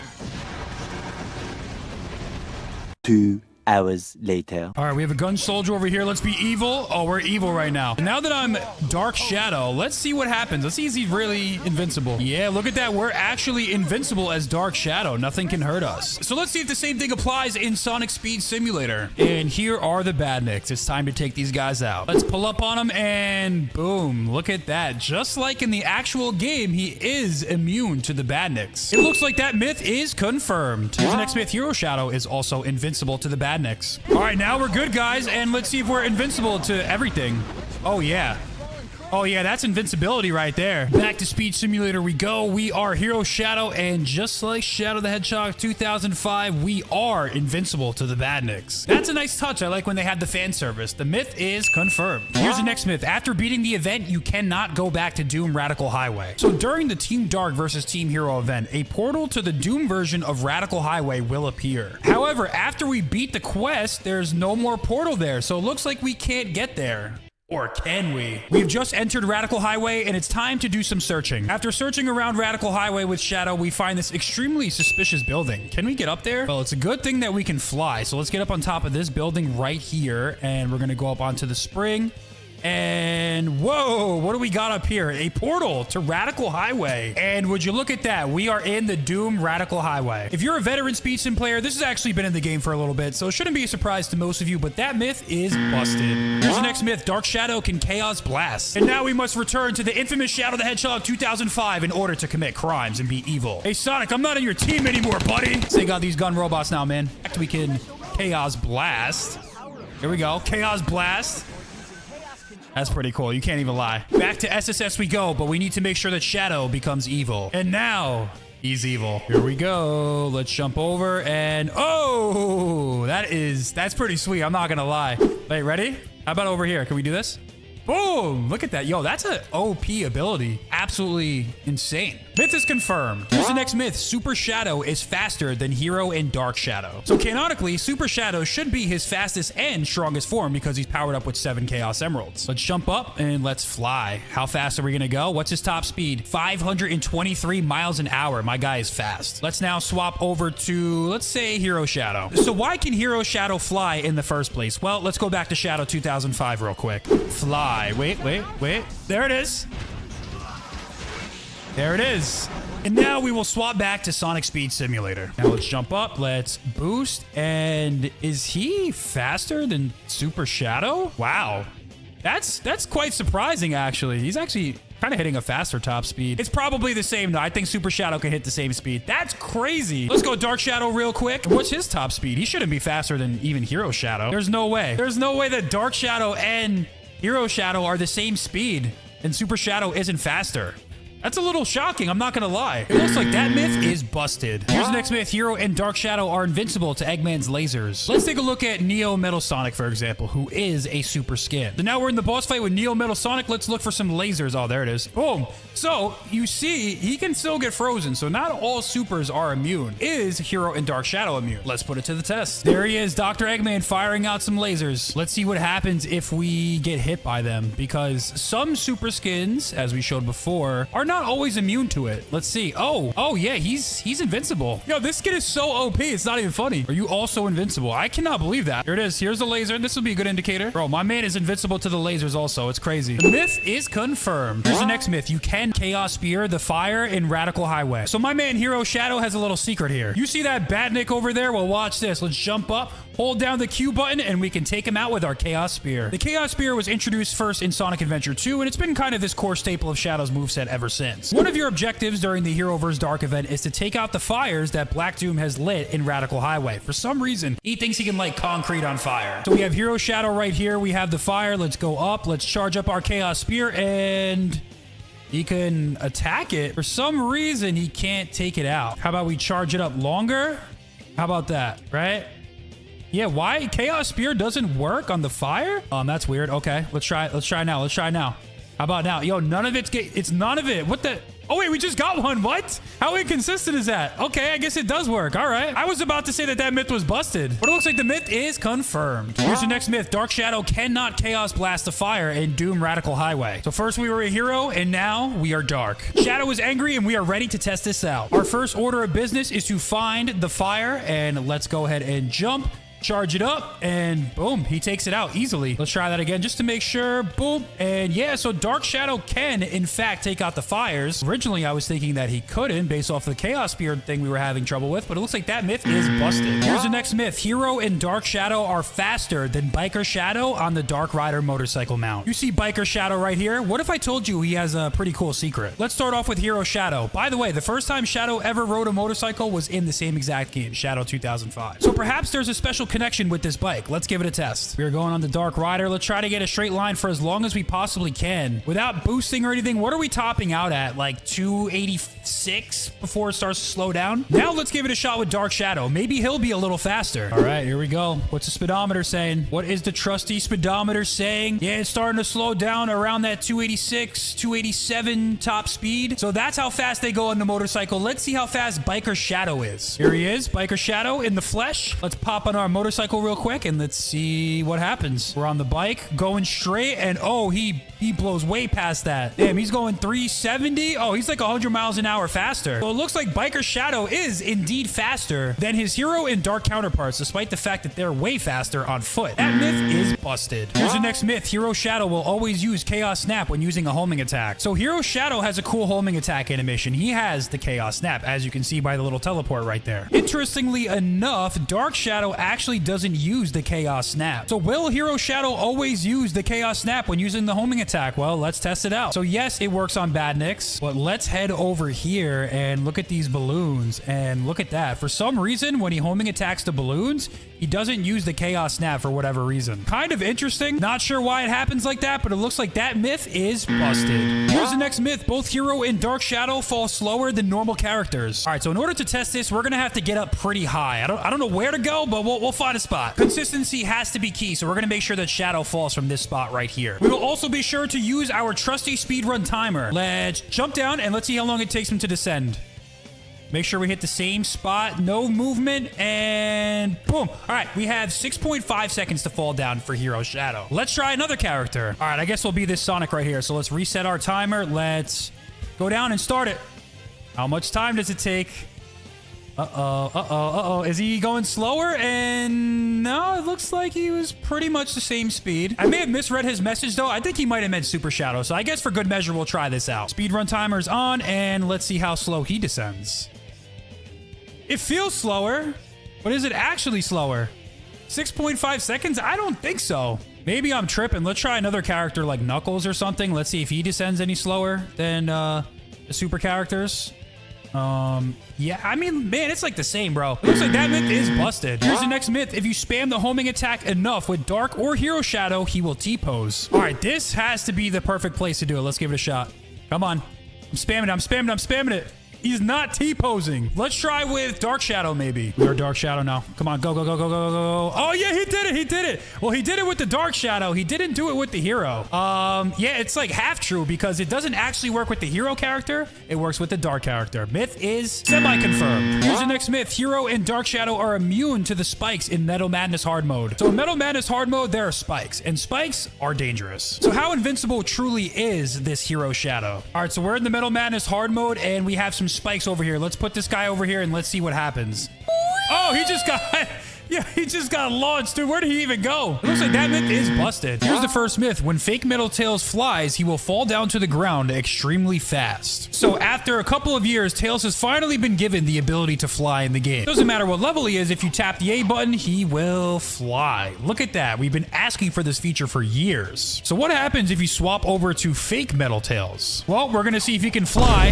2 hours later. All right, we have a gun soldier over here. Let's be evil. Oh, we're evil right now. Now that I'm Dark Shadow, let's see what happens. Let's see if he's really invincible. Yeah, look at that. We're actually invincible as Dark Shadow. Nothing can hurt us. So let's see if the same thing applies in Sonic Speed Simulator. And here are the badniks. It's time to take these guys out. Let's pull up on them and boom. Look at that. Just like in the actual game, he is immune to the badniks. It looks like that myth is confirmed. Here's the next myth. Hero Shadow is also invincible to the badniks. All right, now we're good, guys, and let's see if we're invincible to everything. Oh, yeah. Oh, yeah, that's invincibility right there. Back to Speed Simulator we go. We are Hero Shadow, and just like Shadow the Hedgehog 2005, we are invincible to the Badniks. That's a nice touch. I like when they had the fan service. The myth is confirmed. Here's the next myth. After beating the event, you cannot go back to Doom Radical Highway. So during the Team Dark versus Team Hero event, a portal to the Doom version of Radical Highway will appear. However, after we beat the quest, there's no more portal there, so it looks like we can't get there. Or can we? We've just entered Radical Highway, and it's time to do some searching. After searching around Radical Highway with Shadow, we find this extremely suspicious building. Can we get up there? Well, it's a good thing that we can fly. So let's get up on top of this building right here, and we're gonna go up onto the spring. And whoa, what do we got up here? A portal to Radical Highway. And would you look at that? We are in the Doom Radical Highway. If you're a veteran Speed Sim player, this has actually been in the game for a little bit, so it shouldn't be a surprise to most of you, but that myth is busted. Here's the next myth. Dark Shadow can Chaos Blast. And now we must return to the infamous Shadow the Hedgehog 2005 in order to commit crimes and be evil. Hey, Sonic, I'm not in your team anymore, buddy. So they got these gun robots now, man. We can Chaos Blast. Here we go. Chaos Blast. That's pretty cool. You can't even lie. Back to SSS we go, but we need to make sure that Shadow becomes evil. And now he's evil. Here we go. Let's jump over and oh, that's pretty sweet. I'm not gonna lie. Wait, ready? How about over here? Can we do this? Boom! Look at that. Yo, that's an OP ability. Absolutely insane. Myth is confirmed. Here's the next myth. Super Shadow is faster than Hero and Dark Shadow. So canonically, Super Shadow should be his fastest and strongest form because he's powered up with 7 Chaos Emeralds. Let's jump up and let's fly. How fast are we gonna go? What's his top speed? 523 miles an hour. My guy is fast. Let's now swap over to, let's say, Hero Shadow. So why can Hero Shadow fly in the first place? Well, let's go back to Shadow 2005 real quick. Fly. Wait. There it is. There it is. And now we will swap back to Sonic Speed Simulator. Now let's jump up. Let's boost. And is he faster than Super Shadow? Wow. That's quite surprising, actually. He's actually kind of hitting a faster top speed. It's probably the same, though. I think Super Shadow can hit the same speed. That's crazy. Let's go Dark Shadow real quick. What's his top speed? He shouldn't be faster than even Hero Shadow. There's no way. There's no way that Dark Shadow and Hero Shadow are the same speed and Super Shadow isn't faster. That's a little shocking, I'm not gonna lie. It looks like that myth is busted. Here's the next myth. Hero and Dark Shadow are invincible to Eggman's lasers. Let's take a look at Neo Metal Sonic, for example, who is a super skin. So now we're in the boss fight with Neo Metal Sonic. Let's look for some lasers. Oh, there it is. Boom. So you see, he can still get frozen. So not all supers are immune. Is Hero and Dark Shadow immune? Let's put it to the test. There he is, Dr. Eggman firing out some lasers. Let's see what happens if we get hit by them, because some super skins, as we showed before, are not always immune to it. Let's see. Oh yeah, he's invincible. Yo, this skin is so OP, it's not even funny. Are you also invincible? I cannot believe that. Here it is. Here's the laser. This will be a good indicator. Bro, my man is invincible to the lasers also. It's crazy. The myth is confirmed. Here's the next myth. You can Chaos Spear the fire in Radical Highway. So my man Hero Shadow has a little secret here. You see that Badnik over there? Well, watch this. Let's jump up, hold down the Q button, and we can take him out with our Chaos Spear. The Chaos Spear was introduced first in Sonic Adventure 2, and it's been kind of this core staple of Shadow's moveset ever since. One of your objectives during the Hero vs. Dark event is to take out the fires that Black Doom has lit in Radical Highway. For some reason, he thinks he can light concrete on fire. So we have Hero Shadow right here. We have the fire. Let's go up. Let's charge up our Chaos Spear, and he can attack it. For some reason, he can't take it out. How about we charge it up longer? How about that, right? Yeah, why Chaos Spear doesn't work on the fire? That's weird. Okay, let's try it. Let's try now. Let's try now. How about now? Yo, none of it's none of it. What the? Oh, wait, we just got one. What? How inconsistent is that? Okay, I guess it does work. All right. I was about to say that myth was busted, but it looks like the myth is confirmed. Here's the next myth. Dark Shadow cannot Chaos Blast the fire in Doom Radical Highway. So first we were a hero, and now we are Dark. Shadow is angry, and we are ready to test this out. Our first order of business is to find the fire, and let's go ahead and jump. Charge it up, and boom, he takes it out easily. Let's try that again just to make sure. Boom. And yeah, so Dark Shadow can in fact take out the fires. Originally I was thinking that he couldn't based off the Chaos Spear thing we were having trouble with, but it looks like that myth is busted. Here's the next myth. Hero and Dark Shadow are faster than Biker Shadow on the Dark Rider motorcycle mount. You see Biker Shadow right here? What if I told you he has a pretty cool secret? Let's start off with Hero Shadow. By the way, the first time Shadow ever rode a motorcycle was in the same exact game, Shadow 2005. So perhaps there's a special connection with this bike. Let's give it a test. We're going on the Dark Rider. Let's try to get a straight line for as long as we possibly can without boosting or anything. What are we topping out at? Like 286 before it starts to slow down? Now let's give it a shot with Dark Shadow. Maybe he'll be a little faster. All right, here we go. What's the speedometer saying? What is the trusty speedometer saying? Yeah, it's starting to slow down around that 286, 287 top speed. So that's how fast they go on the motorcycle. Let's see how fast Biker Shadow is. Here he is, Biker Shadow in the flesh. Let's pop on our motorcycle real quick and let's see what happens. We're on the bike going straight and oh, he blows way past that. Damn, he's going 370. Oh, he's like 100 miles an hour faster. So it looks like Biker Shadow is indeed faster than his hero and dark counterparts, despite the fact that they're way faster on foot. That myth is busted. Here's the next myth. Hero Shadow will always use Chaos Snap when using a homing attack. So Hero Shadow has a cool homing attack animation. He has the Chaos Snap, as you can see by the little teleport right there. Interestingly enough, Dark Shadow actually doesn't use the Chaos Snap. So will Hero Shadow always use the Chaos Snap when using the homing attack? Well, let's test it out. So yes, it works on Badniks, but let's head over here and look at these balloons and look at that. For some reason, when he homing attacks the balloons, he doesn't use the Chaos Snap for whatever reason. Kind of interesting. Not sure why it happens like that, but it looks like that myth is busted. Here's the next myth. Both Hero and Dark Shadow fall slower than normal characters. All right, so in order to test this, we're gonna have to get up pretty high. I don't know where to go, but we'll find a spot. Consistency has to be key, so we're gonna make sure that Shadow falls from this spot right here. We will also be sure to use our trusty speedrun timer. Let's jump down and let's see how long it takes him to descend. Make sure we hit the same spot, no movement, and boom. All right, we have 6.5 seconds to fall down for Hero Shadow. Let's try another character. All right, I guess we'll be this Sonic right here. So let's reset our timer. Let's go down and start it. How much time does it take? Uh-oh. Is he going slower? And no, it looks like he was pretty much the same speed. I may have misread his message, though. I think he might have meant Super Shadow. So I guess for good measure, we'll try this out. Speedrun timer's on, and let's see how slow he descends. It feels slower, but is it actually slower? 6.5 seconds? I don't think so. Maybe I'm tripping. Let's try another character like Knuckles or something. Let's see if he descends any slower than the super characters. Yeah, I mean, man, it's like the same, bro. It looks like that myth is busted. Here's the next myth. If you spam the homing attack enough with Dark or Hero Shadow, he will T-pose. All right, this has to be the perfect place to do it. Let's give it a shot. Come on. I'm spamming it. He's not T-posing. Let's try with Dark Shadow, maybe. We are Dark Shadow now. Come on, go. Oh, yeah, he did it. Well, he did it with the Dark Shadow. He didn't do it with the hero. Yeah, it's like half true because it doesn't actually work with the hero character. It works with the Dark character. Myth is semi-confirmed. Here's the next myth. Hero and Dark Shadow are immune to the spikes in Metal Madness Hard Mode. So in Metal Madness Hard Mode, there are spikes, and spikes are dangerous. So how invincible truly is this Hero Shadow? All right, so we're in the Metal Madness Hard Mode, and we have some spikes over here. Let's put this guy over here and let's see what happens. Oh, he just got... Yeah, he just got launched, dude. Where did he even go? It looks like that myth is busted. Here's the first myth. When fake Metal Tails flies, he will fall down to the ground extremely fast. So after a couple of years, Tails has finally been given the ability to fly in the game. Doesn't matter what level he is, if you tap the A button, he will fly. Look at that. We've been asking for this feature for years. So what happens if you swap over to fake Metal Tails? Well, we're gonna see if he can fly.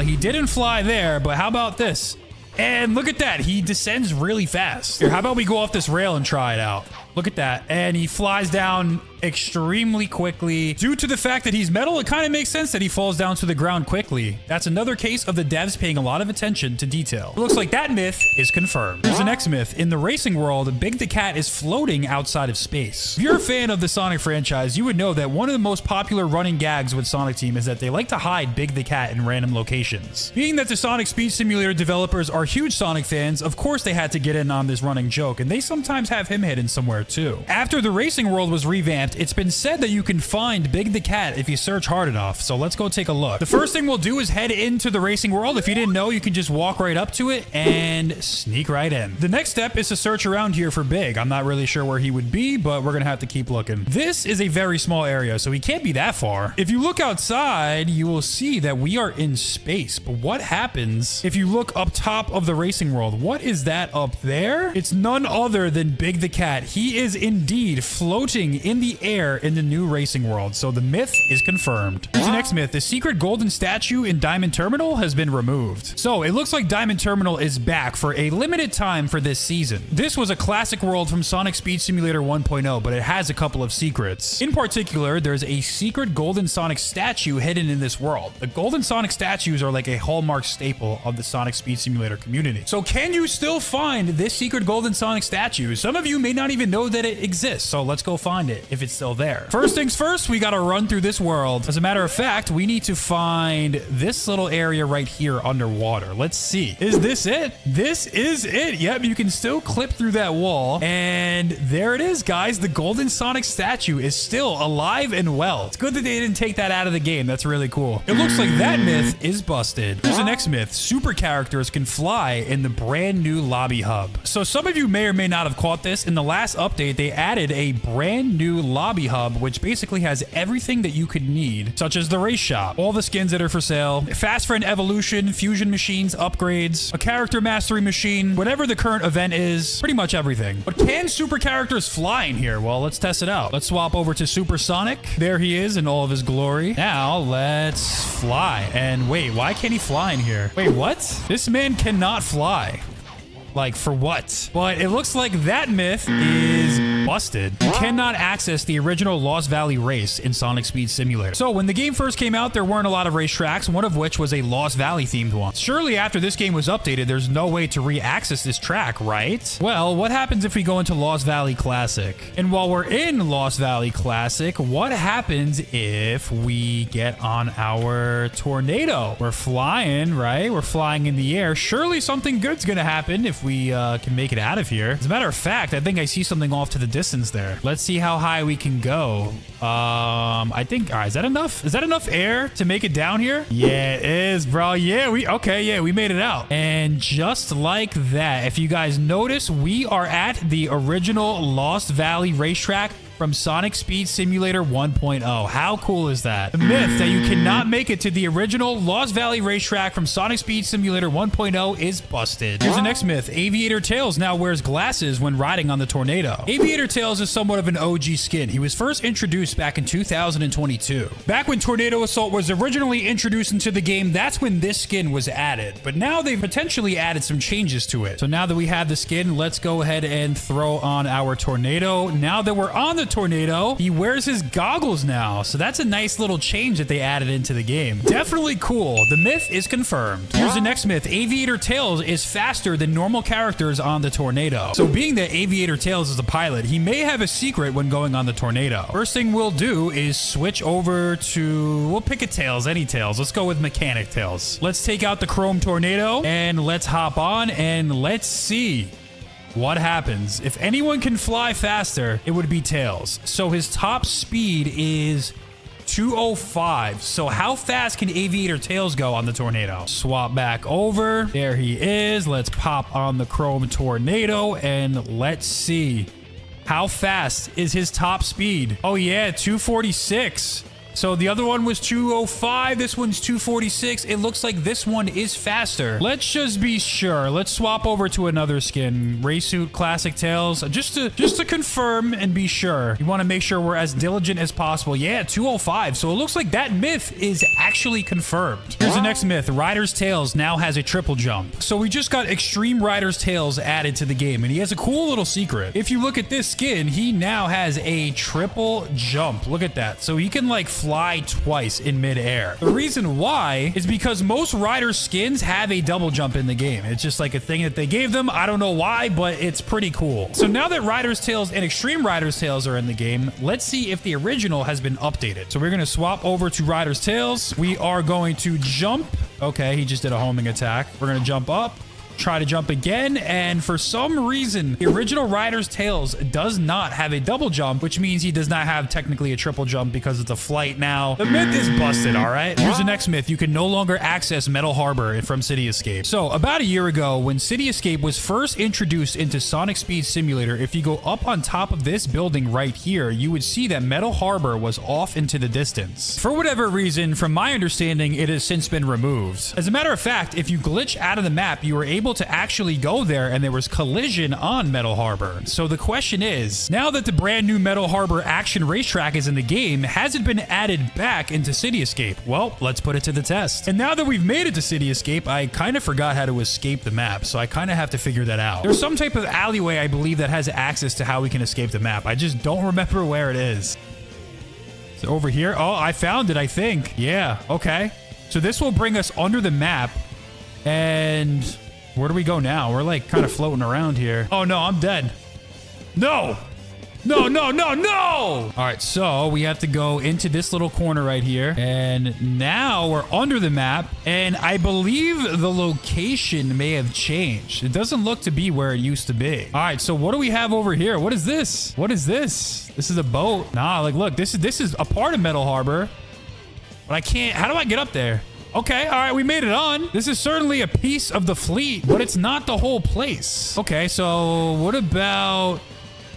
He didn't fly there, but how about this? And look at that. He descends really fast. Here, how about we go off this rail and try it out? Look at that. And he flies down extremely quickly. Due to the fact that he's metal, it kind of makes sense that he falls down to the ground quickly. That's another case of the devs paying a lot of attention to detail. It looks like that myth is confirmed. Here's the next myth. In the racing world, Big the Cat is floating outside of space. If you're a fan of the Sonic franchise, you would know that one of the most popular running gags with Sonic Team is that they like to hide Big the Cat in random locations. Being that the Sonic Speed Simulator developers are huge Sonic fans, of course they had to get in on this running joke, and they sometimes have him hidden somewhere too. After the racing world was revamped, it's been said that you can find Big the Cat if you search hard enough, so let's go take a look. The first thing we'll do is head into the racing world. If you didn't know, you can just walk right up to it and sneak right in. The next step is to search around here for Big. I'm not really sure where he would be, but we're gonna have to keep looking. This is a very small area, so he can't be that far. If you look outside, you will see that we are in space, but what happens if you look up top of the racing world? What is that up there? It's none other than Big the Cat. He is indeed floating in the Sonic Air in the new racing world, so the myth is confirmed. Here's the next myth. The secret golden statue in Diamond Terminal has been removed. So it looks like Diamond Terminal is back for a limited time for this season. This was a classic world from Sonic Speed Simulator 1.0, but it has a couple of secrets. In particular, there's a secret golden Sonic statue hidden in this world. The golden Sonic statues are like a hallmark staple of the Sonic Speed Simulator community. So can you still find this secret golden Sonic statue? Some of you may not even know that it exists, so let's go find it if it's still there. First things first, we gotta run through this world. As a matter of fact, we need to find this little area right here underwater. Let's see. Is this it? This is it. Yep, you can still clip through that wall. And there it is, guys. The golden Sonic statue is still alive and well. It's good that they didn't take that out of the game. That's really cool. It looks like that myth is busted. Here's the next myth. Super characters can fly in the brand new lobby hub. So some of you may or may not have caught this. In the last update, they added a brand new lobby hub, which basically has everything that you could need, such as the race shop, all the skins that are for sale, fast friend evolution, fusion machines, upgrades, a character mastery machine, whatever the current event is, pretty much everything. But can super characters fly in here? Well, let's test it out. Let's swap over to Super Sonic. There he is in all of his glory. Now let's fly. And wait, why can't he fly in here? Wait, what? This man cannot fly. Like, for what? But it looks like that myth is busted. You cannot access the original Lost Valley race in Sonic Speed Simulator. So when the game first came out, there weren't a lot of racetracks, one of which was a Lost Valley themed one. Surely after this game was updated, there's no way to re-access this track, right? Well, what happens if we go into Lost Valley Classic? And while we're in Lost Valley Classic, what happens if we get on our tornado? We're flying, right? We're flying in the air. Surely something good's gonna happen if we can make it out of here. As a matter of fact, I think I see something off to the distance there. Let's see how high we can go. I think, all right, is that enough? Is that enough air to make it down here? Yeah, it is, bro. Yeah, we made it out. And just like that, if you guys notice, we are at the original Lost Valley racetrack from Sonic Speed Simulator 1.0. How cool is that? The myth that you cannot make it to the original Lost Valley racetrack from Sonic Speed Simulator 1.0 is busted. Here's the next myth. Aviator Tails now wears glasses when riding on the tornado. Aviator Tails is somewhat of an OG skin. He was first introduced back in 2022. Back when Tornado Assault was originally introduced into the game, that's when this skin was added. But now they've potentially added some changes to it. So now that we have the skin, let's go ahead and throw on our tornado. Now that we're on the tornado, he wears his goggles now, so that's a nice little change that they added into the game. Definitely cool. The myth is confirmed. Here's the next myth. Aviator Tails is faster than normal characters on the tornado. So being that Aviator Tails is a pilot, he may have a secret when going on the tornado. First thing we'll do is switch over to, we'll pick a Tails, any Tails. Let's go with Mechanic Tails. Let's take out the Chrome Tornado and let's hop on and let's see what happens. If anyone can fly faster, it would be Tails. So his top speed is 205. So how fast can Aviator Tails go on the tornado? Swap back over. There he is. Let's pop on the Chrome Tornado and let's see. How fast is his top speed? Oh yeah, 246. So the other one was 205. This one's 246. It looks like this one is faster. Let's just be sure. Let's swap over to another skin. Raysuit Classic Tails. Just to confirm and be sure. You want to make sure we're as diligent as possible. Yeah, 205. So it looks like that myth is actually confirmed. Here's the next myth. Rider's Tails now has a triple jump. So we just got Extreme Rider's Tails added to the game, and he has a cool little secret. If you look at this skin, he now has a triple jump. Look at that. So he can like fly twice in midair. The reason why is because most rider skins have a double jump in the game. It's just like a thing that they gave them. I don't know why, but it's pretty cool. So now that Rider's Tails and Extreme Rider's Tails are in the game, let's see if the original has been updated. So we're going to swap over to Rider's Tails. We are going to jump. Okay, he just did a homing attack. We're going to jump up. Try to jump again, and for some reason the original Rider's Tails does not have a double jump, which means he does not have technically a triple jump because it's a flight now. The myth is busted. All right, here's the next myth. You can no longer access Metal Harbor from City Escape. So about a year ago, when City Escape was first introduced into Sonic Speed Simulator, if you go up on top of this building right here, you would see that Metal Harbor was off into the distance. For whatever reason, from my understanding, it has since been removed. As a matter of fact, if you glitch out of the map, you are able able to actually go there, and there was collision on Metal Harbor. So the question is, now that the brand new Metal Harbor action racetrack is in the game, has it been added back into City Escape? Well, let's put it to the test. And now that we've made it to City Escape, I kind of forgot how to escape the map, so I kind of have to figure that out. There's some type of alleyway, I believe, that has access to how we can escape the map. I just don't remember where it is. Is it over here? Oh, I found it, I think. Yeah, okay. So this will bring us under the map. And where do we go now? We're like kind of floating around here. Oh no, I'm dead. No! No, no, no, no! All right, so we have to go into this little corner right here. And now we're under the map. And I believe the location may have changed. It doesn't look to be where it used to be. All right, so what do we have over here? What is this? What is this? This is a boat. Nah, like, look, this is a part of Metal Harbor. But I can't... How do I get up there? Okay, all right, we made it on. This is certainly a piece of the fleet, but it's not the whole place. Okay, so what about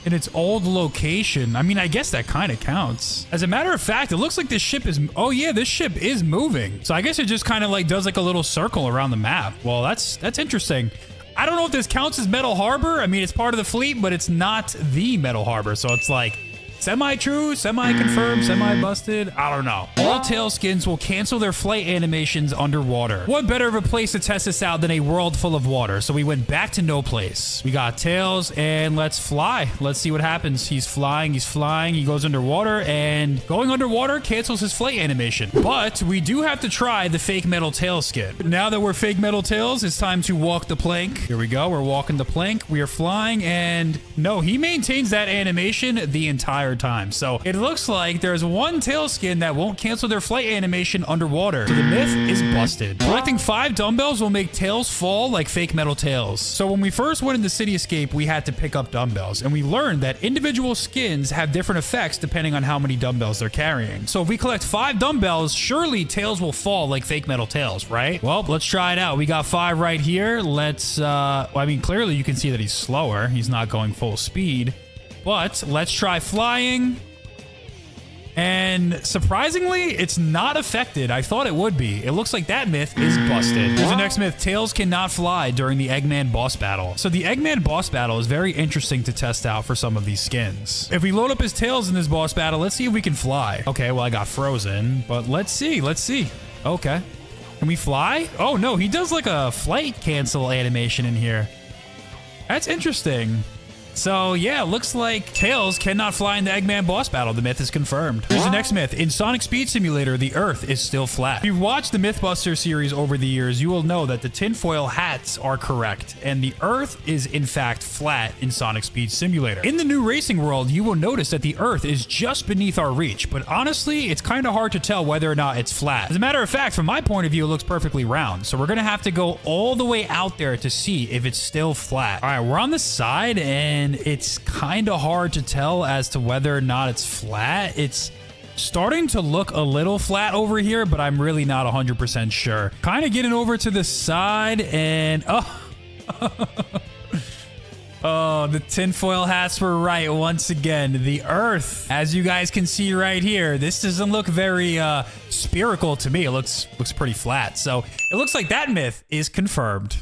in its old location? I mean, I guess that kind of counts. As a matter of fact, it looks like this ship is... Oh, yeah, this ship is moving. So I guess it just kind of like does like a little circle around the map. Well, that's interesting. I don't know if this counts as Metal Harbor. I mean, it's part of the fleet, but it's not the Metal Harbor. So it's like... semi-true, semi-confirmed, semi-busted. I don't know. All tail skins will cancel their flight animations underwater. What better of a place to test this out than a world full of water? So we went back to no place. We got Tails, and let's fly. Let's see what happens. He's flying, he goes underwater, and going underwater cancels his flight animation. But we do have to try the fake metal tail skin. Now that we're fake metal tails, it's time to walk the plank. Here we go. We're walking the plank. We are flying, and no, he maintains that animation the entire time. So it looks like there's one tail skin that won't cancel their flight animation underwater. So the myth is busted. Collecting 5 dumbbells will make tails fall like fake metal tails. So when we first went into City Escape, we had to pick up dumbbells, and we learned that individual skins have different effects depending on how many dumbbells they're carrying. So if we collect 5 dumbbells, surely tails will fall like fake metal tails, right? Well, let's try it out. We got 5 right here. Let's well, I mean, clearly you can see that he's slower. He's not going full speed. But let's try flying. And surprisingly, it's not affected. I thought it would be. It looks like that myth is busted. Here's the next myth. Tails cannot fly during the Eggman boss battle. So the Eggman boss battle is very interesting to test out for some of these skins. If we load up his tails in this boss battle, let's see if we can fly. Okay, well, I got frozen, but let's see. Let's see. Okay. Can we fly? Oh, no, he does like a flight cancel animation in here. That's interesting. So, yeah, looks like Tails cannot fly in the Eggman boss battle. The myth is confirmed. Here's the next myth. In Sonic Speed Simulator, the Earth is still flat. If you've watched the Mythbuster series over the years, you will know that the tinfoil hats are correct, and the Earth is, in fact, flat in Sonic Speed Simulator. In the new racing world, you will notice that the Earth is just beneath our reach, but honestly, it's kind of hard to tell whether or not it's flat. As a matter of fact, from my point of view, it looks perfectly round, so we're going to have to go all the way out there to see if it's still flat. All right, we're on the side, and it's kind of hard to tell as to whether or not it's flat. It's starting to look a little flat over here, but I'm really not 100% sure. Kind of getting over to the side, and oh, oh, the tinfoil hats were right once again. The Earth, as you guys can see right here, this doesn't look very spherical to me. It looks pretty flat. So it looks like that myth is confirmed.